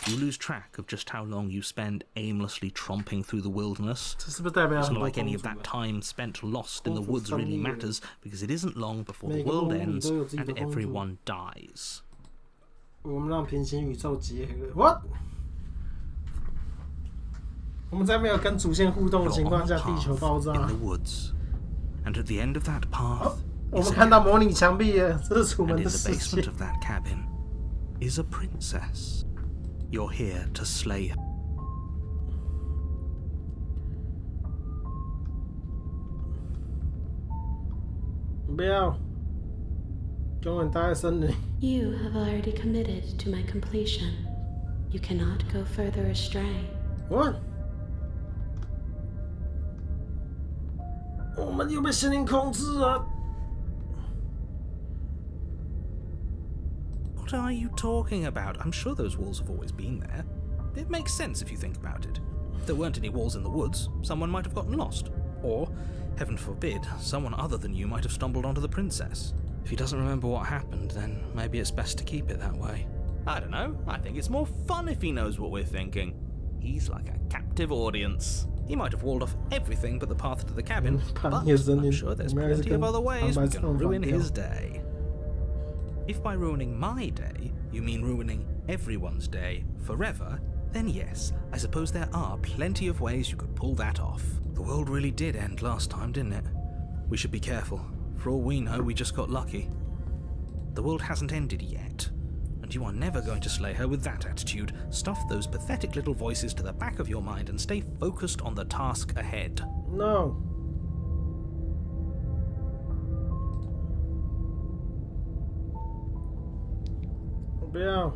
You lose track of just how long you spend aimlessly tromping through the wilderness. 这是不是代表 It's 很 not 多 like any 公 of 主 that 啊？ time spent lost in the 公主 woods really 翻译了。 matters, because it isn't long before the 每个 world 梦里 ends 都有自己 and 的公主。 everyone dies. 我们让平行宇宙结合。What？ 我们在没有跟主线互动的 You're 情 on 况 a 下，地球 path 爆 in 炸 the。woods, and at the end of that path 我 is 们 a 看到 cabin. 模拟墙壁了，这是楚 And 门 in 的 the 世 basement 界。 of that cabin is a princess. You're here to slay her. 不要，永远待在森林。 You have already committed to my completion. You cannot go further astray. What？ 我们又被心灵控制了。 What are you talking about? I'm sure those walls have always been there. It makes sense if you think about it. If there weren't any walls in the woods, someone might have gotten lost. Or, heaven forbid, someone other than you might have stumbled onto the princess. If he doesn't remember what happened, then maybe it's best to keep it that way. I don't know. I think it's more fun if he knows what we're thinking. He's like a captive audience. He might have walled off everything but the path to the cabin, but I'm sure there's plenty of other ways we can ruin his day. If by ruining my day, you mean ruining everyone's day forever, then yes, I suppose there are plenty of ways you could pull that off. The world really did end last time, didn't it? We should be careful. For all we know, we just got lucky. The world hasn't ended yet, and you are never going to slay her with that attitude. Stuff those pathetic little voices to the back of your mind and stay focused on the task ahead. No。 我不要，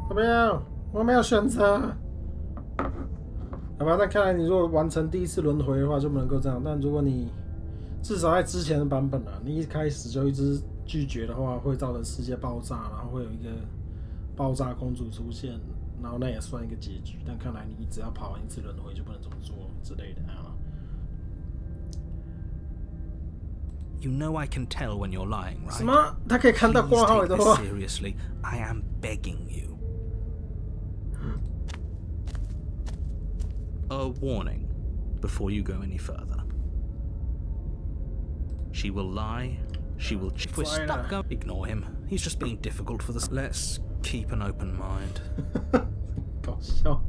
我不要，我没有选择。好吧，那看来你如果完成第1次轮回的话，就不能够这样。但如果你至少在之前的版本啊，你一开始就一直拒绝的话，会造成世界爆炸，然后会有一个爆炸公主出现，然后那也算一个结局。但看来你只要跑完一次轮回就不能这么做之类的啊。You know I can tell when you're lying, right? 什么？他可以看到挂号里的 Please 话 take this seriously. I am begging you. A warning before you go any further. She will lie. She will. If we're stuck, go. Ignore him. He's just being difficult for the. Let's keep an open mind. 搞笑。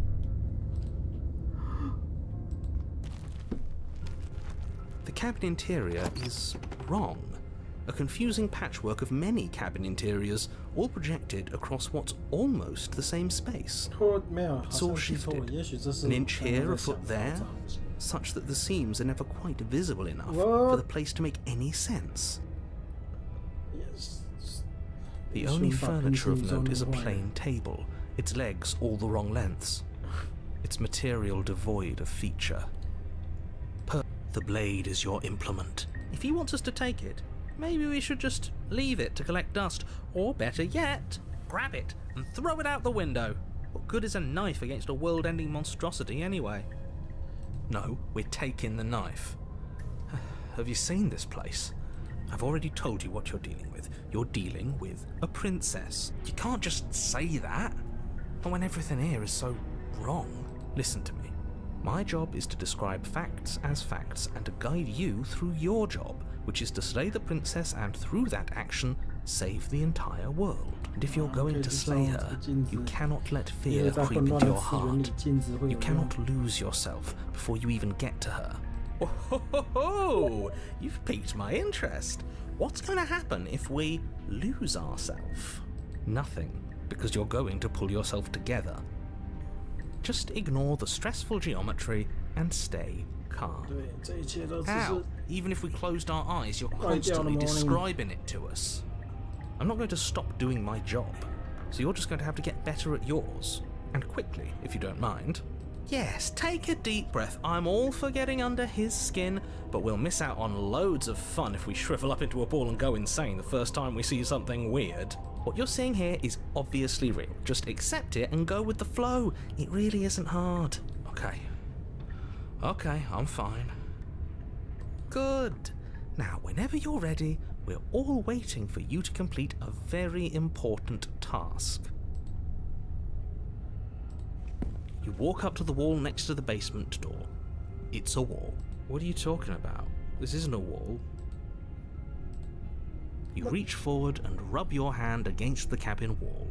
The cabin interior is wrong. A confusing patchwork of many cabin interiors, all projected across what's almost the same space. It's all shifted. An inch here, a foot there, such that the seams are never quite visible enough for the place to make any sense. The only furniture of note is a plain table, its legs all the wrong lengths, its material devoid of feature. The blade is your implement. If he wants us to take it, maybe we should just leave it to collect dust, or better yet, grab it and throw it out the window. What good is a knife against a world-ending monstrosity anyway? No, we're taking the knife. Have you seen this place? I've already told you what you're dealing with. You're dealing with a princess. You can't just say that. And when everything here is so wrong. Listen to me. My job is to describe facts as facts and to guide you through your job, which is to slay the princess and through that action, save the entire world. And if you're going to slay her, you cannot let fear creep into your heart. You cannot lose yourself before you even get to her. Oh, you've piqued my interest. What's going to happen if we lose ourselves? Nothing, because you're going to pull yourself together. Just ignore the stressful geometry and stay calm. How? Even if we closed our eyes, you're constantly describing it to us. I'm not going to stop doing my job, so you're just going to have to get better at yours. And quickly, if you don't mind. Yes, take a deep breath. I'm all for getting under his skin, but we'll miss out on loads of fun if we shrivel up into a ball and go insane the first time we see something weird. What you're seeing here is obviously real. Just accept it and go with the flow. It really isn't hard. Okay, I'm fine. Good. Now, whenever you're ready, we're all waiting for you to complete a very important task. You walk up to the wall next to the basement door. It's a wall. What are you talking about? This isn't a wall. You reach forward and rub your hand against the cabin wall.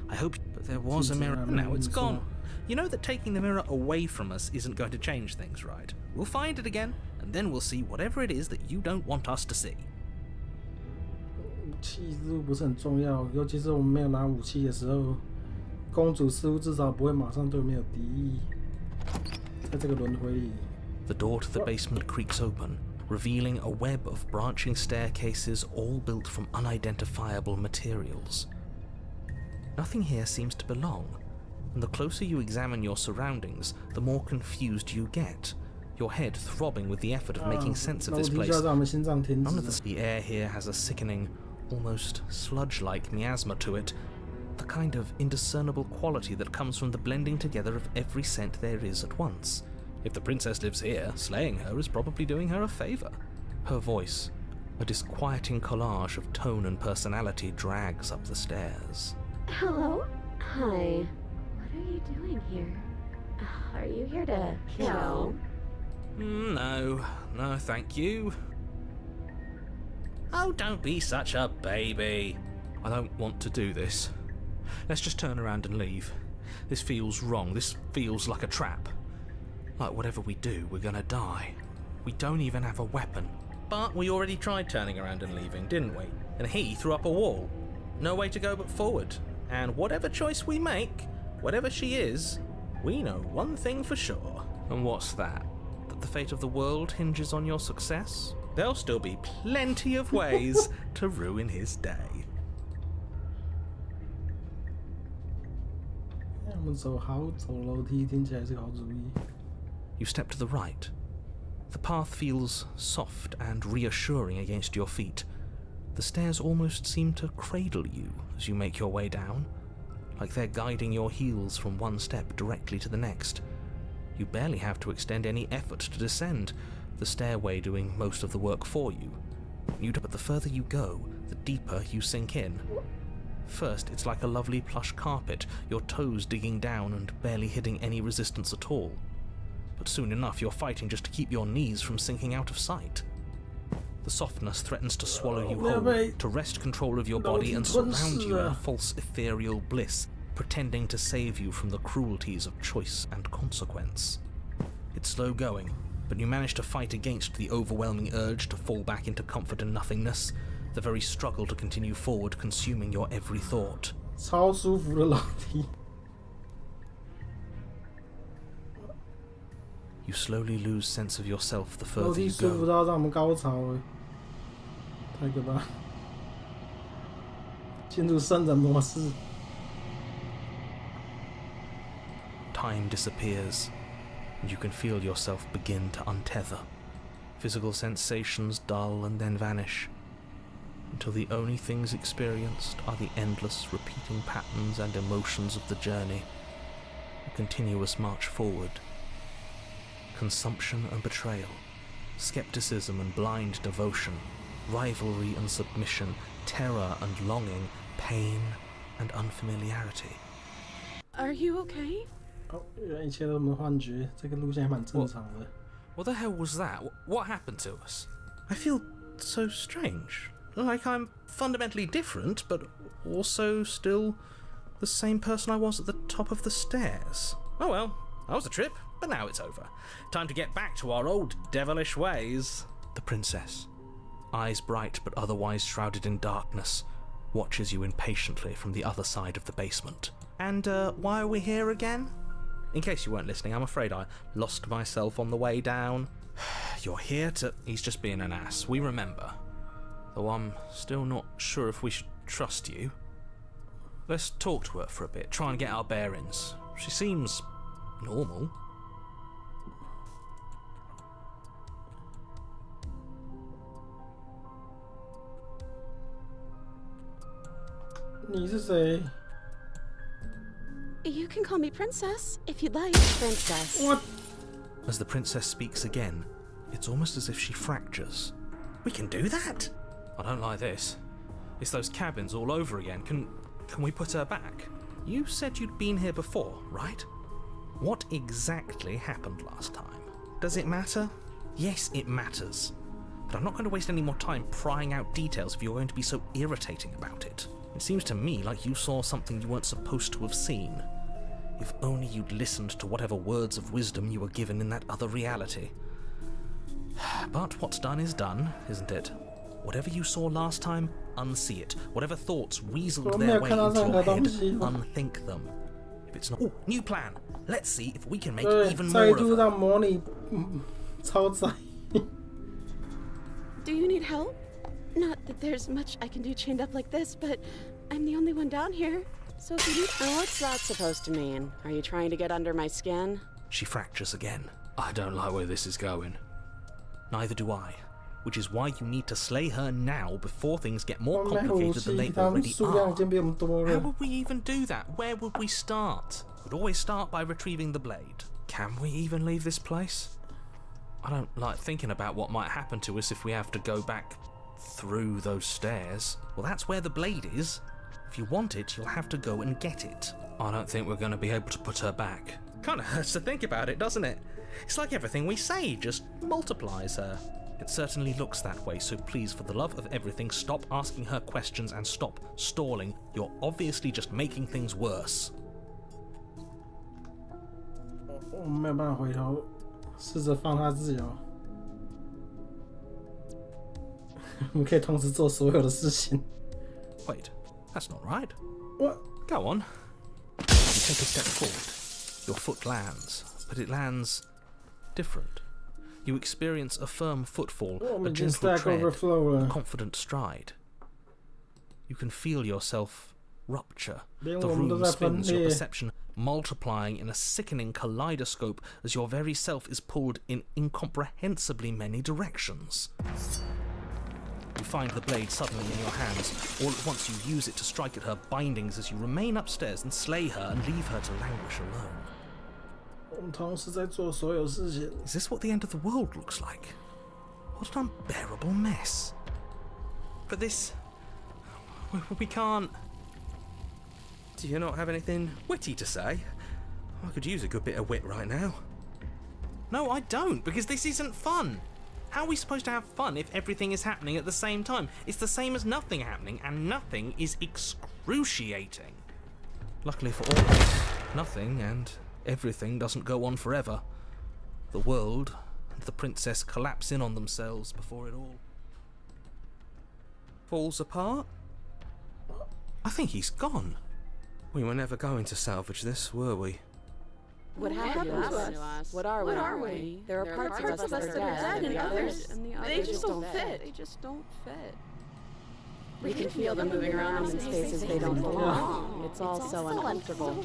I hope, but there was a mirror. Now it's gone. You know that taking the mirror away from us isn't going to change things, right? We'll find it again, and then we'll see whatever it is that you don't want us to see. 武器似乎不是很重要，尤其是我们没有拿武器的时候，公主似乎至少不会马上对我们有敌意。在这个轮回里。The door to the basement creaks open, revealing a web of branching staircases all built from unidentifiable materials. Nothing here seems to belong, and the closer you examine your surroundings, the more confused you get, your head throbbing with the effort of making sense of this place. None of the air here has a sickening, almost sludge-like miasma to it, the kind of indiscernible quality that comes from the blending together of every scent there is at once. If the princess lives here, slaying her is probably doing her a favor. Her voice, a disquieting collage of tone and personality, drags up the stairs. Hello? Hi. What are you doing here? Are you here to kill? No, thank you. Oh, don't be such a baby. I don't want to do this. Let's just turn around and leave. This feels wrong. This feels like a trap. Like whatever we do, we're gonna die. We don't even have a weapon. But we already tried turning around and leaving, didn't we? And he threw up a wall. No way to go but forward. And whatever choice we make, whatever she is, we know one thing for sure. And what's that? That the fate of the world hinges on your success? There'll still be plenty of ways to ruin his day. You step to the right. The path feels soft and reassuring against your feet. The stairs almost seem to cradle you as you make your way down, like they're guiding your heels from one step directly to the next. You barely have to extend any effort to descend, the stairway doing most of the work for you. But the further you go, the deeper you sink in. First, it's like a lovely plush carpet, your toes digging down and barely hitting any resistance at all. But soon enough, you're fighting just to keep your knees from sinking out of sight. The softness threatens to swallow you whole, to wrest control of your body and surround you in a false ethereal bliss, pretending to save you from the cruelties of choice and consequence. It's slow going, but you manage to fight against the overwhelming urge to fall back into comfort and nothingness, the very struggle to continue forward consuming your every thought. 超舒服的楼梯。 You slowly lose sense of yourself the 楼 further 梯 you 舒服 go. 到让我们高潮了，太可怕！进入圣人模式。 Time disappears, and you can feel yourself begin to untether. Physical sensations dull and then vanish, until the only things experienced are the endless repeating patterns and emotions of the journey, a continuous march forward. Consumption and betrayal, skepticism and blind devotion, rivalry and submission, terror and longing, pain and unfamiliarity. Are you okay? 哦，原来一切都是我们幻觉，这个路线还蛮正常的。 What the hell was that? What happened to us? I feel so strange. Like I'm fundamentally different, but also still the same person I was at the top of the stairs. Oh well, that was a trip, but now it's over. Time to get back to our old devilish ways. The princess, eyes bright but otherwise shrouded in darkness, watches you impatiently from the other side of the basement. And why are we here again? In case you weren't listening, I'm afraid I lost myself on the way down. You're here to... He's just being an ass, we remember. Though I'm still not sure if we should trust you. Let's talk to her for a bit, try and get our bearings. She seems... normal. You can call me Princess, if you'd like. Princess. What? As the princess speaks again, it's almost as if she fractures. We can do that? I don't like this. It's those cabins all over again. Can we put her back? You said you'd been here before, right? What exactly happened last time? Does it matter? Yes, it matters. But I'm not going to waste any more time prying out details if you're going to be so irritating about it. It seems to me like you saw something you weren't supposed to have seen. If only you'd listened to whatever words of wisdom you were given in that other reality. But what's done is done, isn't it? Whatever you saw last time, unsee it. Whatever thoughts weaseled their way into your head, unthink them. If it's not... Ooh, new plan! Let's see if we can make even more of them. 模拟超载。 Do you need help? Not that there's much I can do chained up like this, but I'm the only one down here. So if you need... What's that supposed to mean? Are you trying to get under my skin? She fractures again. I don't like where this is going. Neither do I. Which is why you need to slay her now before things get more complicated than they already are. How would we even do that? Where would we start? We'd always start by retrieving the blade. Can we even leave this place? I don't like thinking about what might happen to us if we have to go back through those stairs. Well, that's where the blade is. If you want it, you'll have to go and get it. I don't think we're going to be able to put her back. Kinda hurts to think about it, doesn't it? It's like everything we say just multiplies her. It certainly looks that way, so please, for the love of everything, stop asking her questions and stop stalling. You're obviously just making things worse. 我没有办法回头，试着放他自由。我们可以同时做所有的事情。 Wait, that's not right. What? Go on. You take a step forward. Your foot lands, but it lands different. You experience a firm footfall, a gentle tread, a confident stride. You can feel yourself rupture. 连 The 我们都 room 在分 spins, your 裂。 perception multiplying in a sickening kaleidoscope as your very self is pulled in incomprehensibly many directions. You find the blade suddenly in your hands. All at once you use it to strike at her bindings as you remain upstairs and slay her and leave her to languish alone. 我们同时在做所有事情。 Is this what the end of the world looks like? What an unbearable mess. But this... we can't... Do you not have anything witty to say? I could use a good bit of wit right now. No, I don't, because this isn't fun. How are we supposed to have fun if everything is happening at the same time? It's the same as nothing happening, and nothing is excruciating. Luckily for all of us, nothing and everything doesn't go on forever. The world and the princess collapse in on themselves before it all falls apart. I think he's gone. We were never going to salvage this, were we? What happened to us? What are we? There are parts of us that are dead, and others, they just don't fit. We can feel them moving around in spaces they don't belong. It's all so uncomfortable.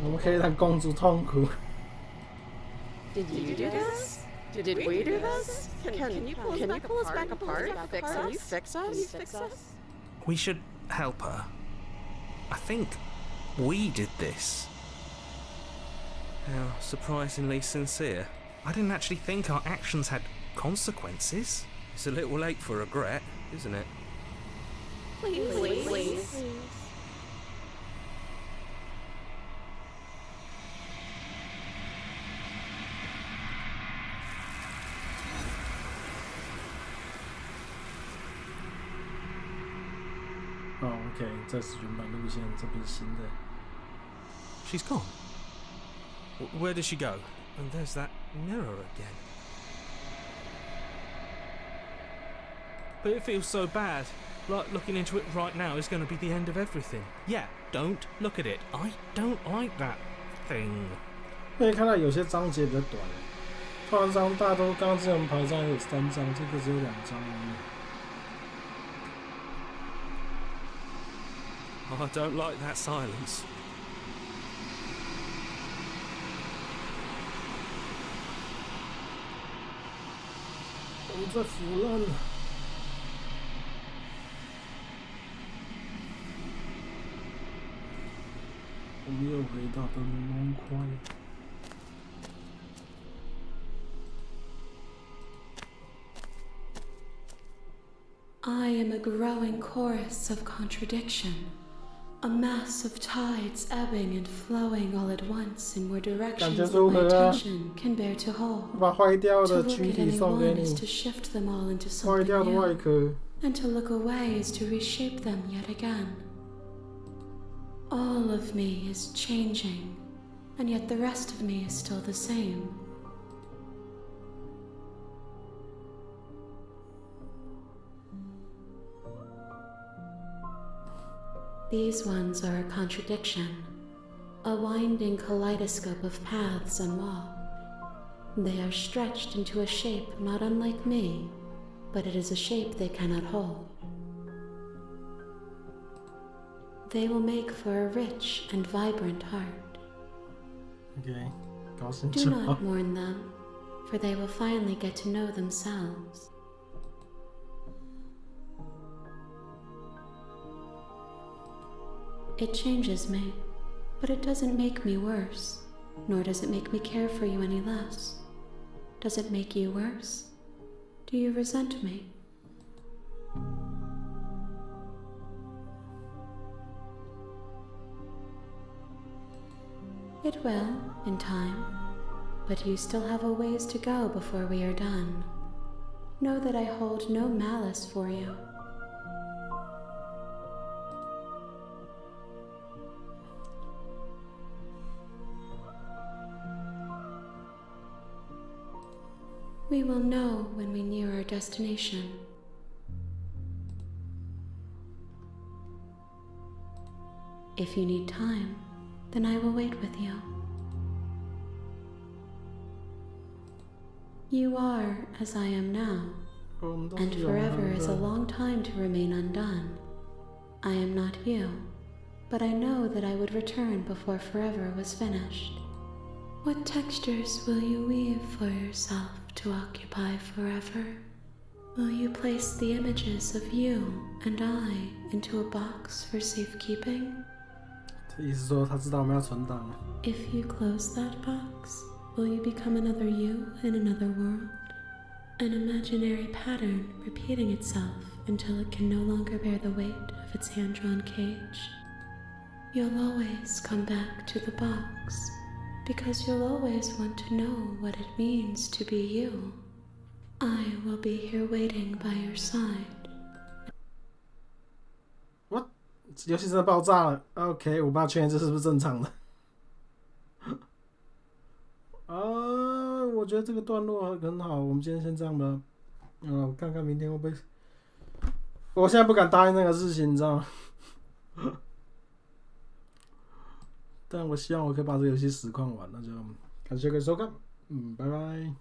我们可以让公主痛苦。 Did you do this? Did we do this? Can you pull us back apart? Can you fix us? We should help her. I think we did this. How surprisingly sincere. I didn't actually think our actions had consequences. It's a little late for regret, isn't it? Please. 哦 ，OK， 这是原版路线，这边新的。 She's gone. Where did she go? And there's that mirror again. But it feels so bad. Like looking into it right now is going to be the end of everything. Yeah, don't look at it. I don't like that thing. 可以看到有些章节比较短，通常章大都刚刚这种排章有3章，这个只有2章而已。 Oh, I don't like that silence. 我们在腐烂。我们又回到灯笼块。 I am a growing chorus of contradiction, a mass of tides ebbing and flowing all at once in more directions than my attention can bear to hold. 把坏掉 To 的 look 躯 at 体 any 送给 one 你 is， to shift them all into 坏 something 掉的外 new, 壳。 and to look away is to reshape them yet again. All of me is changing, and yet the rest of me is still the same. These ones are a contradiction, a winding kaleidoscope of paths and walls. They are stretched into a shape not unlike me, but it is a shape they cannot hold. They will make for a rich and vibrant heart. OK， 高兴 Do 就好 not。mourn them, for they will finally get to know themselves. It changes me, but it doesn't make me worse, nor does it make me care for you any less. Does it make you worse? Do you resent me? It will, in time, but you still have a ways to go before we are done. Know that I hold no malice for you. We will know when we near our destination. If you need time, then I will wait with you. You are as I am now, 我们都 and 是永 forever 恒 is a 的。 long time to remain undone. I am not you, but I know that I would return before forever was finished. What textures will you weave for yourself to occupy forever? Will you place the images of you and I into a box for safekeeping? 这意思说他知道我们要存档了。If you close that box, will you become another you in another world? An imaginary pattern repeating itself until it can no longer bear the weight of its hand-drawn cage. You'll always come back to the box, because you'll always want to know what it means to be you. I will be here waiting by your side. What? 游戏真的爆炸了。OK， 我不知道确认这是不是正常的。我觉得这个段落很好，我们今天先这样吧。我看看明天会不会。我现在不敢答应那个事情，你知道吗？但我希望我可以把这个游戏实况完，那就感谢各位收看，拜拜。